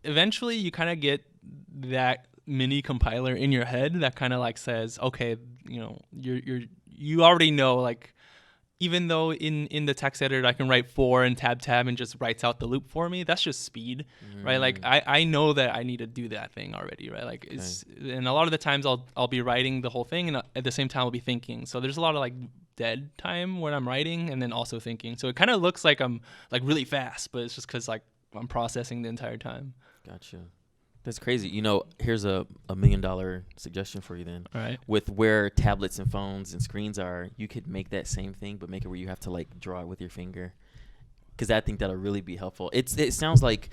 Eventually you kind of get that mini compiler in your head that kind of like says, okay, you already know, like, even though in the text editor I can write for and tab and just writes out the loop for me, that's just speed, right? Like I know that I need to do that thing already, right? Like and a lot of the times I'll be writing the whole thing, and at the same time I'll be thinking. So there's a lot of like dead time when I'm writing and then also thinking. So it kind of looks like I'm like really fast, but it's just because like I'm processing the entire time. Gotcha. That's crazy. Here's a $1 million suggestion for you then. All right. With where tablets and phones and screens are, you could make that same thing, but make it where you have to like draw it with your finger. Because I think that'll really be helpful. It sounds like,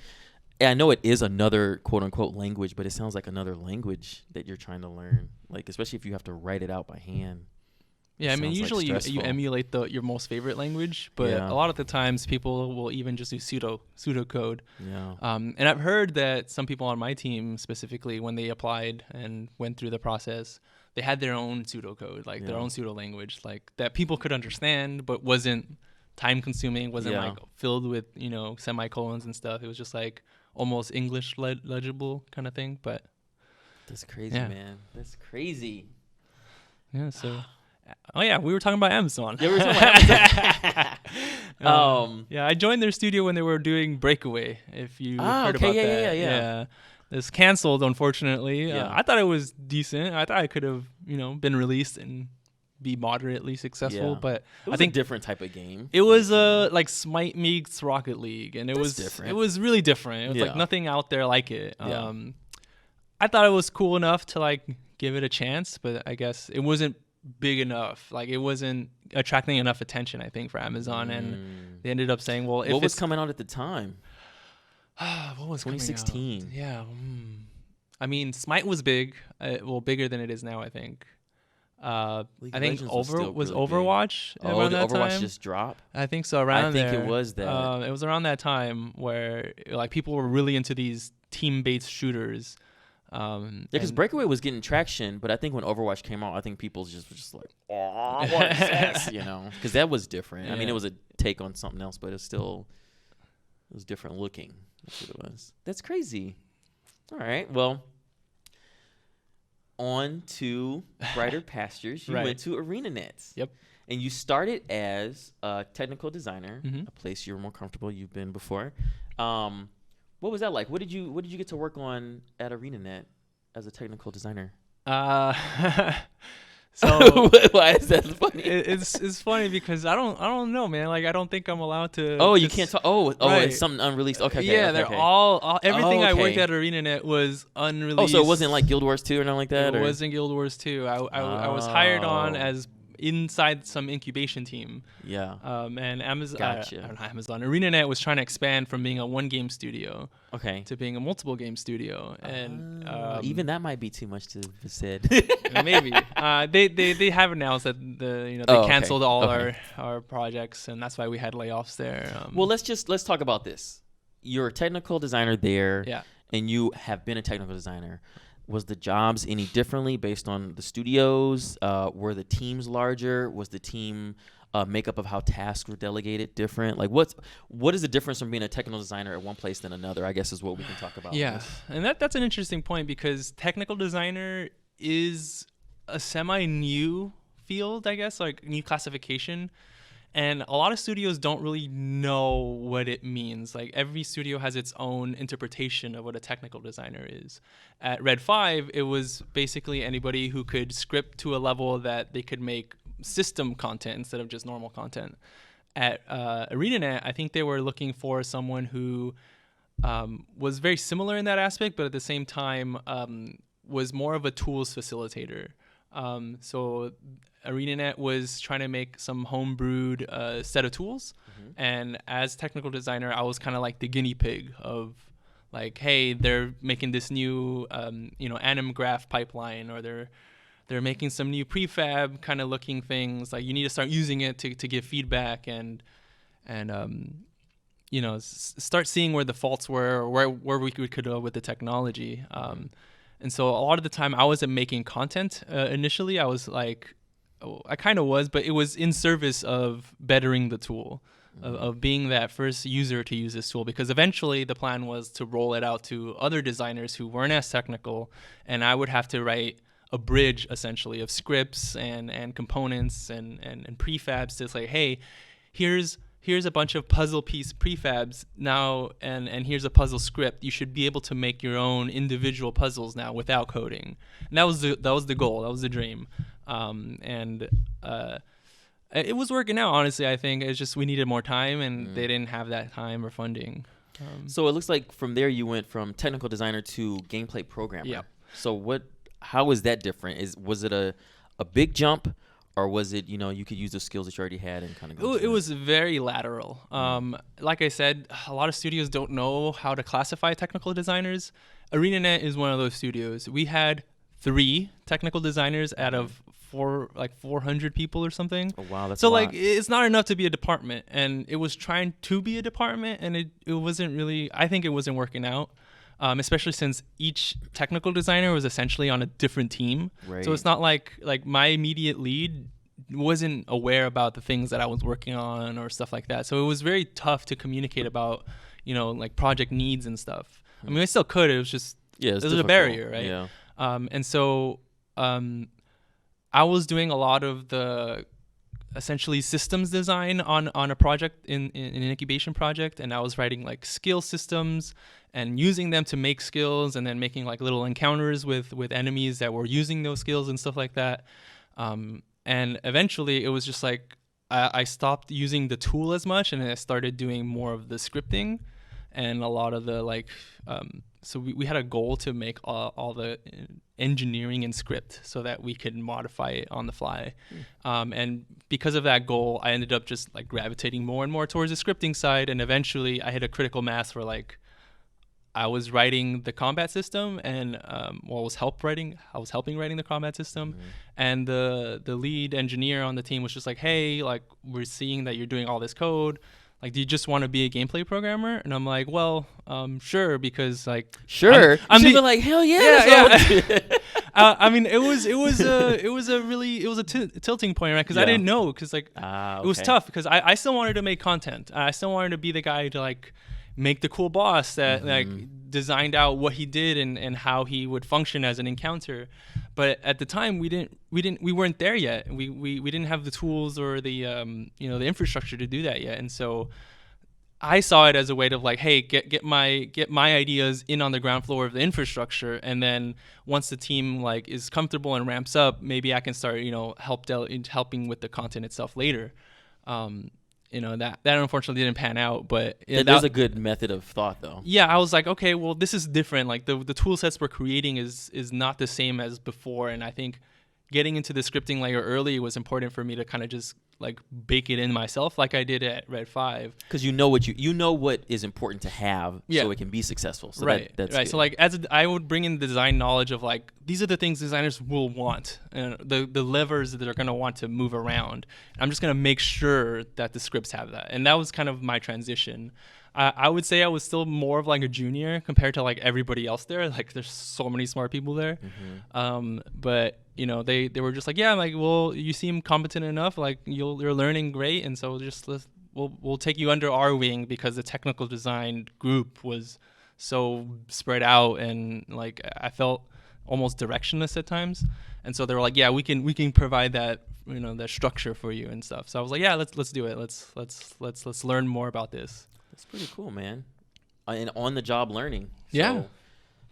I know it is another quote unquote language, but it sounds like another language that you're trying to learn. Like, especially if you have to write it out by hand. Yeah, I mean, usually like you emulate your most favorite language, but a lot of the times people will even just do pseudocode. Yeah. And I've heard that some people on my team specifically, when they applied and went through the process, they had their own pseudocode, like their own pseudo language, like that people could understand, but wasn't time consuming, wasn't like filled with, semicolons and stuff. It was just like almost English legible kind of thing. But that's crazy, man. That's crazy. Yeah. So. Oh yeah, we were talking about Amazon. Yeah, we were talking about Amazon. Yeah, I joined their studio when they were doing Breakaway. If you heard about that, yeah. It's canceled, unfortunately. I thought it was decent. I thought I could have, been released and be moderately successful. But I think a different type of game. It was like Smite meets Rocket League, and it was different. It was really different. It was like nothing out there like it. I thought it was cool enough to like give it a chance, but I guess it wasn't big enough. Like it wasn't attracting enough attention, I think, for Amazon, and they ended up saying, well, if what was coming out at the time? What was 2016? Coming out? Yeah. I mean, Smite was big, bigger than it is now, I think. League I of think Legends was still was really big. Overwatch Oh, around did that Overwatch time. just drop? I think so. Around I think there. it was that. It was around that time where like people were really into these team-based shooters. Yeah, because and- Breakaway was getting traction, but I think when Overwatch came out, I think people just were just like, "Oh, I want this," you know, because that was different. I mean, Yeah. it was a take on something else, but it was different looking. That's what it was. That's crazy. All right, well, on to brighter pastures. You Right. went to ArenaNet. Yep. And you started as a technical designer, Mhm. a place you're more comfortable you've been before. What was that like? What did you get to work on at ArenaNet as a technical designer? So Why is that funny? it's funny because I don't know, man. Like I don't think I'm allowed to. Oh, you just- can't talk. Oh, Right. it's something unreleased. Okay, yeah, okay, they're okay. all everything I worked okay. at ArenaNet was unreleased. Oh, so it wasn't like Guild Wars 2 or nothing like that? It or? wasn't Guild Wars 2. I was hired on Oh. as inside some incubation team. Yeah. And Amazon, Gotcha. I don't know, Amazon ArenaNet was trying to expand from being a one game studio Okay. to being a multiple game studio, and Even that might be too much to have said. maybe they have announced that they okay. canceled all Okay. our projects, and that's why we had layoffs there. Well, let's talk about this. You're a technical designer there, yeah. and you have been a technical designer. Was the jobs any differently based on the studios? Were the teams larger? Was the team makeup of how tasks were delegated different? Like, what is the difference from being a technical designer at one place than another? I guess is what we can talk about. Yeah, and that's an interesting point because technical designer is a semi-new field, I guess, like new classification. And a lot of studios don't really know what it means. Like every studio has its own interpretation of what a technical designer is. At Red 5, it was basically anybody who could script to a level that they could make system content instead of just normal content. At ArenaNet, I think they were looking for someone who was very similar in that aspect, but at the same time was more of a tools facilitator. So ArenaNet was trying to make some homebrewed set of tools. Mm-hmm. And as technical designer, I was kind of like the guinea pig of like, hey, they're making this new, anim graph pipeline, or they're making some new prefab kind of looking things. Like you need to start using it to give feedback and start seeing where the faults were, or where we could go with the technology. And so a lot of the time I wasn't making content initially. I was like, I kind of was, but it was in service of bettering the tool, of being that first user to use this tool, because eventually the plan was to roll it out to other designers who weren't as technical, and I would have to write a bridge essentially of scripts and components and prefabs to say, hey, here's a bunch of puzzle piece prefabs now, and here's a puzzle script. You should be able to make your own individual puzzles now without coding. And that was the goal. That was the dream. It was working out, honestly. I think it's just we needed more time, and they didn't have that time or funding. So it looks like from there you went from technical designer to gameplay programmer. Yeah. So how is that different? Was it a big jump, or was it you could use the skills that you already had and kind of go? It was very lateral. Like I said, a lot of studios don't know how to classify technical designers. ArenaNet is one of those studios. We had 3 technical designers out of 400 people or something. Oh wow, that's so a lot. like it's not enough to be a department, and it was trying to be a department, and it wasn't really. I think it wasn't working out. Especially since each technical designer was essentially on a different team. Right. So it's not like my immediate lead wasn't aware about the things that I was working on or stuff like that. So it was very tough to communicate about, like project needs and stuff. I mean, I still could. It was just there's a barrier, right? Yeah. And so I was doing a lot of the essentially systems design on a project in an incubation project, and I was writing like skill systems and using them to make skills, and then making like little encounters with enemies that were using those skills and stuff like that. And eventually it was just like I stopped using the tool as much, and I started doing more of the scripting and a lot of the so we had a goal to make all the engineering and script so that we could modify it on the fly. And because of that goal, I ended up just like gravitating more and more towards the scripting side. And eventually I hit a critical mass where like I was writing the combat system, and I was helping writing the combat system, and the lead engineer on the team was just like, hey, like we're seeing that you're doing all this code. Like, do you just want to be a gameplay programmer? And I'm like, well, sure, because like, sure. I'm She'd the, be like, hell yeah. I mean, it was a tilting point, right? Because I didn't know, because like it was tough, because I still wanted to make content. I still wanted to be the guy to like make the cool boss that like designed out what he did and how he would function as an encounter. But at the time, we weren't there yet. We didn't have the tools or the the infrastructure to do that yet. And so I saw it as a way to like, hey, get my ideas in on the ground floor of the infrastructure, and then once the team like is comfortable and ramps up, maybe I can start helping with the content itself later. That unfortunately didn't pan out, but there's a good method of thought though. Yeah, I was like, okay, well, this is different. Like the tool sets we're creating is not the same as before, and I think getting into the scripting layer early was important for me to kind of just like bake it in myself, like I did at Red 5. Because you know what is important to have, so it can be successful. So right, that's right. good. So like I would bring in the design knowledge of like, these are the things designers will want, and the levers that they're gonna want to move around. I'm just gonna make sure that the scripts have that, and that was kind of my transition. I would say I was still more of like a junior compared to like everybody else there. Like there's so many smart people there. But they were just like, yeah, like, well, you seem competent enough, like you're learning great, and so just we'll take you under our wing, because the technical design group was so spread out, and like I felt almost directionless at times. And so they were like, yeah, we can provide that that structure for you and stuff. So I was like, yeah, let's do it. Let's learn more about this. That's pretty cool, man. And on the job learning. So yeah.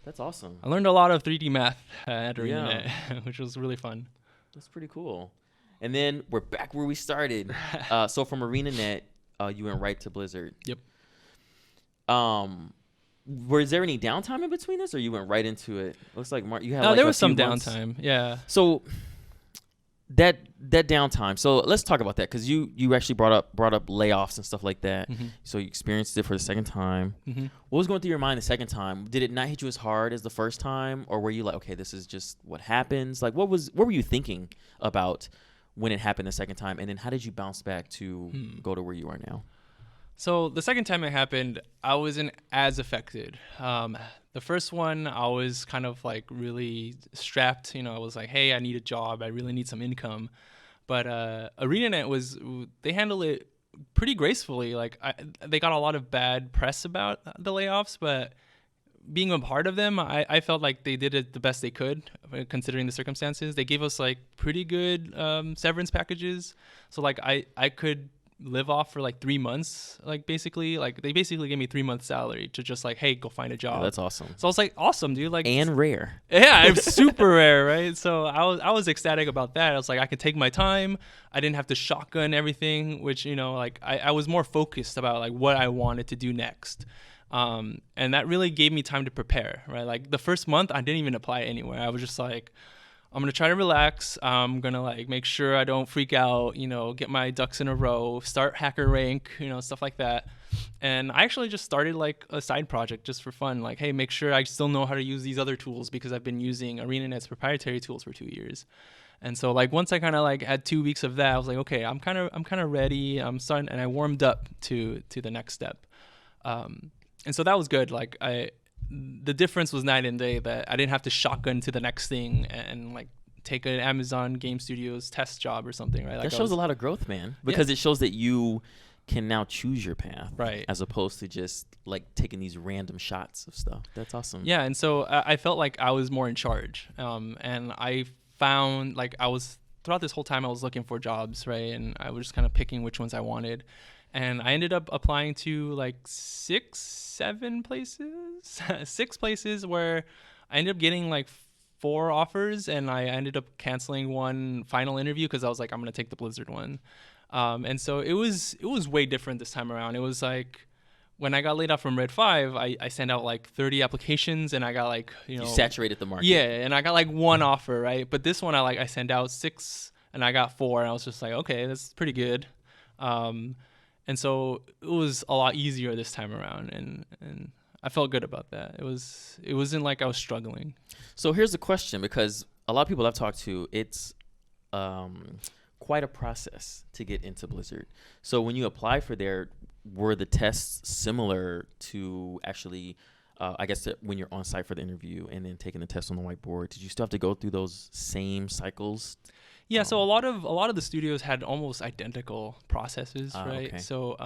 That's awesome. I learned a lot of 3D math at ArenaNet, which was really fun. That's pretty cool. And then we're back where we started. So from ArenaNet, you went right to Blizzard. Yep. Was there any downtime in between this, or you went right into it? Looks like Mark, you had there was some downtime. Yeah. So that downtime. So let's talk about that, because you actually brought up layoffs and stuff like that. So you experienced it for the second time. What was going through your mind the second time? Did it not hit you as hard as the first time, or were you like, okay, this is just what happens? Like, what were you thinking about when it happened the second time, and then how did you bounce back to go to where you are now? So the second time it happened, I wasn't as affected. The first one, I was kind of like really strapped. I was like, hey, I need a job. I really need some income. But ArenaNet they handled it pretty gracefully. Like they got a lot of bad press about the layoffs, but being a part of them, I felt like they did it the best they could, considering the circumstances. They gave us like pretty good severance packages. So like I could live off for like 3 months, like basically they gave me 3 months salary to just like, hey, go find a job. Yeah, that's awesome. So I was like, awesome, dude. Like, and rare. Yeah, it's super rare, right? So I was ecstatic about that. I was like, I could take my time. I didn't have to shotgun everything, which like I was more focused about like what I wanted to do next. And that really gave me time to prepare, right? Like the first month I didn't even apply anywhere. I was just like, I'm going to try to relax. I'm going to like make sure I don't freak out, get my ducks in a row, start hacker rank, stuff like that. And I actually just started like a side project just for fun. Like, hey, make sure I still know how to use these other tools, because I've been using ArenaNet's proprietary tools for 2 years. And so like once I kind of like had 2 weeks of that, I was like, okay, I'm kind of ready. I'm starting, and I warmed up to the next step. And so that was good. Like the difference was night and day, that I didn't have to shotgun to the next thing and like take an Amazon Game Studios test job or something, right? Like that shows a lot of growth, man, because it shows that you can now choose your path, right? As opposed to just like taking these random shots of stuff. That's awesome. Yeah, and so I felt like I was more in charge, and I found like throughout this whole time I was looking for jobs, right? And I was just kind of picking which ones I wanted. And I ended up applying to like 6 places where I ended up getting like 4 offers, and I ended up canceling one final interview because I was like, I'm going to take the Blizzard one. And so it was way different this time around. It was like when I got laid off from Red 5, I sent out like 30 applications, and I got like, you saturated the market. Yeah, and I got like 1 offer, right? But this one I sent out 6 and I got 4, and I was just like, okay, that's pretty good. And so it was a lot easier this time around, and I felt good about that. It wasn't like I was struggling. So here's the question, because a lot of people I've talked to, it's quite a process to get into Blizzard. So when you apply for there, were the tests similar to actually, I guess, when you're on site for the interview and then taking the test on the whiteboard? Did you still have to go through those same cycles? Yeah, so a lot of the studios had almost identical processes, right? Okay. So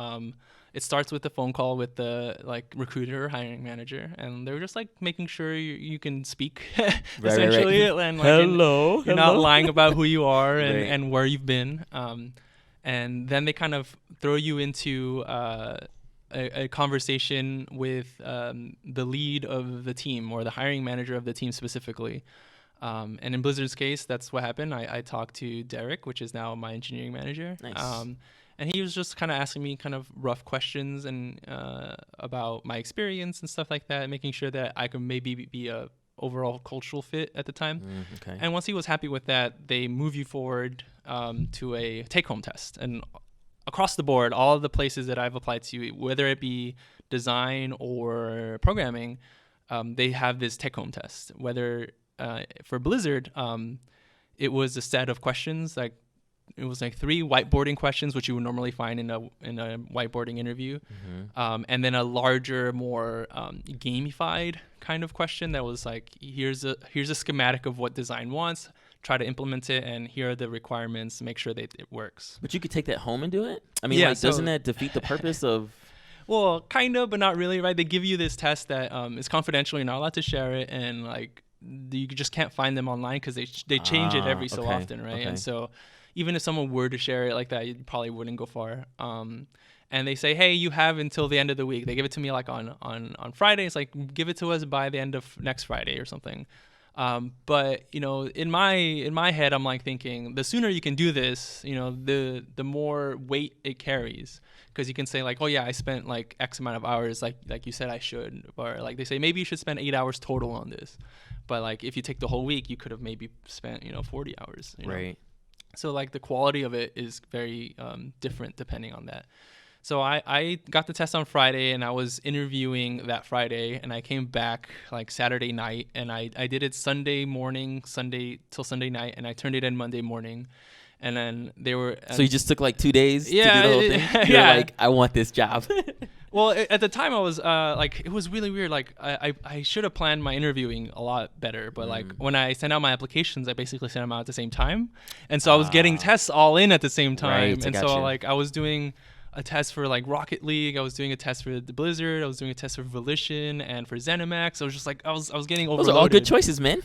it starts with the phone call with the like recruiter or hiring manager, and they were just like making sure you can speak essentially, and like you're not lying about who you are and where you've been. And then they kind of throw you into a conversation with the lead of the team or the hiring manager of the team specifically. And in Blizzard's case, that's what happened. I talked to Derek, which is now my engineering manager. Nice. And he was just kind of asking me kind of rough questions and about my experience and stuff like that, making sure that I could maybe be a overall cultural fit at the time. Okay. And once he was happy with that, they move you forward to a take-home test. And across the board, all of the places that I've applied to, whether it be design or programming, they have this take-home test. Whether for Blizzard, it was a set of questions, like it was like 3 whiteboarding questions, which you would normally find in a whiteboarding interview, and then a larger, more gamified kind of question that was like, here's a schematic of what design wants, try to implement it, and here are the requirements, make sure that it works. But you could take that home and do it? I mean, Yeah, like, doesn't that defeat the purpose of... Well, kind of, but not really, right? They give you this test that is confidential. You're not allowed to share it, and like you just can't find them online because they change it every so often, right? And so even if someone were to share it like that, you probably wouldn't go far. And they say, hey, you have until the end of the week. They give it to me like on Friday. It's like, give it to us by the end of next Friday or something. But you know, in my head, I'm like thinking, the sooner you can do this, you know, the more weight it carries, because you can say like, oh yeah, I spent like X amount of hours, like you said I should, or like they say maybe you should spend 8 hours total on this, but like if you take the whole week, you could have maybe spent 40 hours, right? Know? So like the quality of it is very different depending on that. So I got the test on Friday, and I was interviewing that Friday, and I came back like Saturday night, and I did it Sunday morning, till Sunday night, and I turned it in Monday morning. And then they were... So you just took like 2 days to do the whole thing? You're like, I want this job. Well, at the time I was like, it was really weird. Like I should have planned my interviewing a lot better. But like when I sent out my applications, I basically sent them out at the same time. And so I was getting tests all in at the same time. Right, and so like I was doing a test for like Rocket League. I was doing a test for the Blizzard. I was doing a test for Volition and for ZeniMax. I was just like, I was getting overloaded. Those are all good choices, man.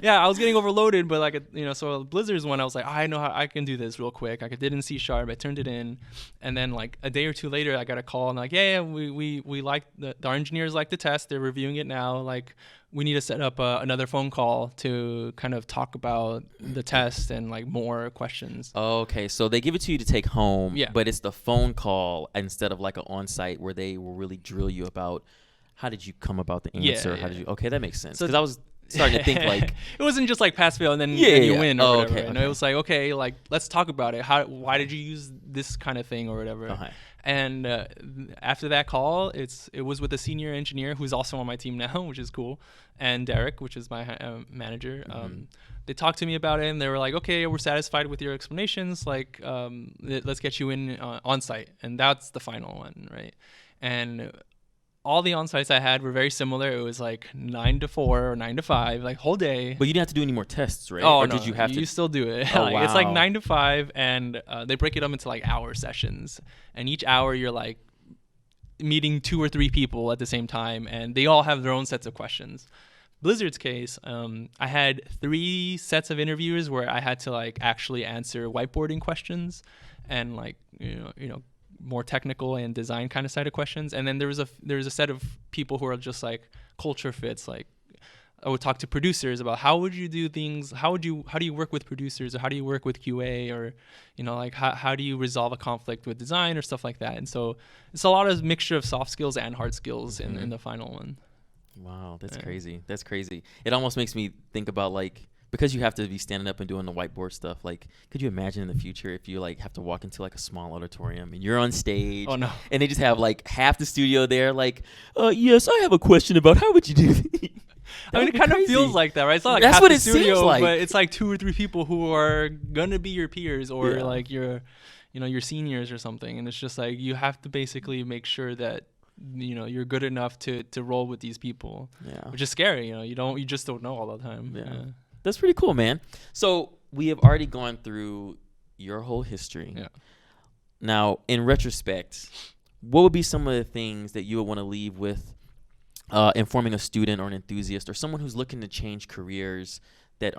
Yeah, I was getting overloaded, but like, so Blizzard's one, I was like, I know how I can do this real quick. I did it in C#, I turned it in, and then like a day or two later, I got a call and like, yeah, we like our engineers like the test. They're reviewing it now. Like, we need to set up another phone call to kind of talk about the test and like more questions. Okay, so they give it to you to take home, yeah, but it's the phone call instead of like an on-site where they will really drill you about how did you come about the answer? Yeah. How did you? Okay, that makes sense. Because I was starting to think like it wasn't just like pass fail and then you win or whatever. Okay. It was like, okay, like let's talk about it. Why did you use this kind of thing or whatever? Okay. And after that call, it was with a senior engineer who's also on my team now, which is cool, and Derek, which is my manager. They talked to me about it, and they were like, okay, we're satisfied with your explanations. Like, let's get you in on site, and that's the final one, right? And all the on-sites I had were very similar. It was like 9 to 4 or 9 to 5, like whole day. But you didn't have to do any more tests, right? Oh, or no, did you have to? You still do it. Oh, like, wow. It's like 9 to 5, and they break it up into like hour sessions. And each hour you're like meeting 2 or 3 people at the same time, and they all have their own sets of questions. Blizzard's case, I had 3 sets of interviews where I had to like actually answer whiteboarding questions and like, you know, more technical and design kind of side of questions, and then there was a set of people who are just like culture fits. Like I would talk to producers about how would you do things, how do you work with producers, or how do you work with QA, or like how do you resolve a conflict with design or stuff like that. And so it's a lot of mixture of soft skills and hard skills in the final one. Wow, that's crazy. That's crazy. It almost makes me think about like, because you have to be standing up and doing the whiteboard stuff, like, could you imagine in the future if you like have to walk into like a small auditorium and you're on stage, Oh no. and they just have like half the studio there, like, yes, I have a question about how would you do that? I mean, it kind of feels like that, right? It's not like That's half what the it studio, seems like. but it's like 2 or 3 people who are gonna be your peers or Yeah. like your, your seniors or something. And it's just like you have to basically make sure that you're good enough to roll with these people, Yeah. which is scary. You just don't know all the time. Yeah. That's pretty cool, man. So we have already gone through your whole history. Yeah. Now, in retrospect, what would be some of the things that you would want to leave with informing a student or an enthusiast or someone who's looking to change careers that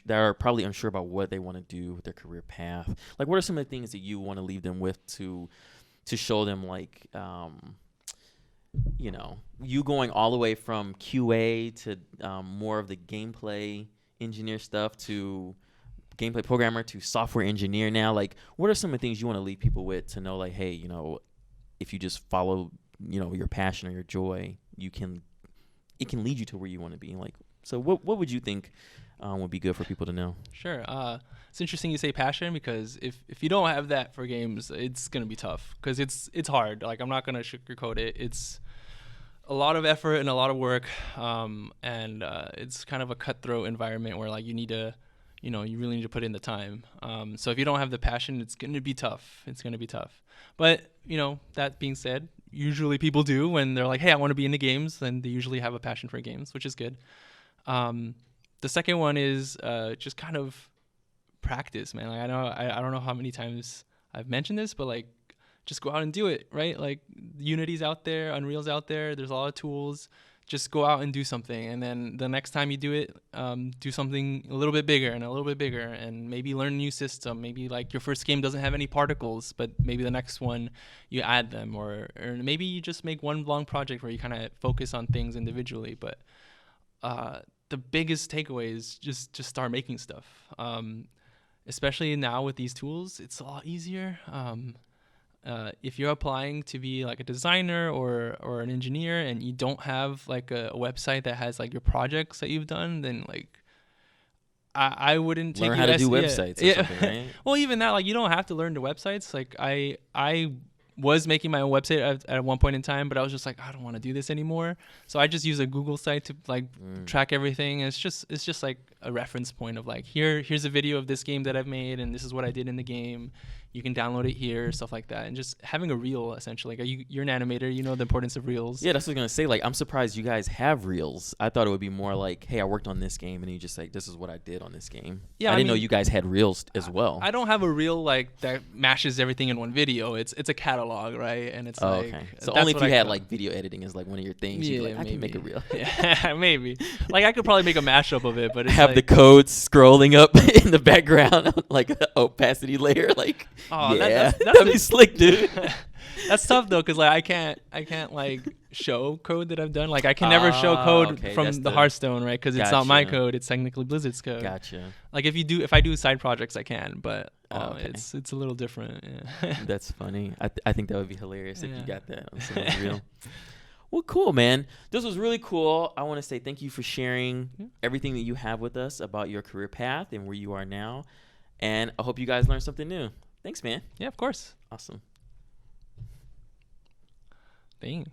that are probably unsure about what they want to do with their career path? Like, what are some of the things that you want to leave them with to show them, like, you going all the way from QA to more of the gameplay engineer stuff to gameplay programmer to software engineer now? Like, what are some of the things you want to leave people with to know, like, hey, if you just follow, your passion or your joy, it can lead you to where you want to be. Like, so what would you think would be good for people to know? Sure. It's interesting you say passion, because if you don't have that for games, it's gonna be tough, because it's hard. Like, I'm not gonna sugarcoat it. It's a lot of effort and a lot of work, and it's kind of a cutthroat environment where like you need to, you really need to put in the time. So if you don't have the passion, it's gonna be tough. It's gonna be tough. But that being said, usually people do when they're like, hey, I want to be into games, then they usually have a passion for games, which is good. The second one is just kind of practice, man. Like, I don't know how many times I've mentioned this, but like, just go out and do it, right? Like, Unity's out there, Unreal's out there. There's a lot of tools. Just go out and do something, and then the next time you do it, do something a little bit bigger and a little bit bigger, and maybe learn a new system. Maybe like your first game doesn't have any particles, but maybe the next one you add them, or maybe you just make one long project where you kind of focus on things individually. But the biggest takeaway is just start making stuff. Especially now with these tools, it's a lot easier. If you're applying to be like a designer or an engineer and you don't have like a website that has like your projects that you've done, then like I wouldn't take learn how to do websites or something, right? Well, even that, like, you don't have to learn the websites. Like, I was making my own website at one point in time, but I was just like, I don't want to do this anymore. So I just use a Google site to like track everything. And it's just like a reference point of like, here's a video of this game that I've made, and this is what I did in the game. You can download it here, stuff like that. And just having a reel, essentially. Like, you're an animator, you know the importance of reels. Yeah, that's what I was going to say. Like, I'm surprised you guys have reels. I thought it would be more like, hey, I worked on this game, and you just like, this is what I did on this game. Yeah, I didn't know you guys had reels as well. I don't have a reel like that mashes everything in one video. It's a catalog, right? And it's like, okay. So only if you had like video editing is like one of your things. Yeah, you'd be like, I can make a reel. Yeah, maybe. Like, I could probably make a mashup of it, but it's have like, the code scrolling up in the background, like an opacity layer. Like, oh, yeah, that'd be slick, dude. That's tough though, because like I can't like show code that I've done. Like, I can never show code from the Hearthstone, right? Because it's not my code. It's technically Blizzard's code. Gotcha. Like, if I do side projects, I can, but it's a little different. Yeah. That's funny. I think that would be hilarious if you got that on someone's reel. Well, cool, man. This was really cool. I want to say thank you for sharing everything that you have with us about your career path and where you are now. And I hope you guys learned something new. Thanks, man. Yeah, of course. Awesome. Dang.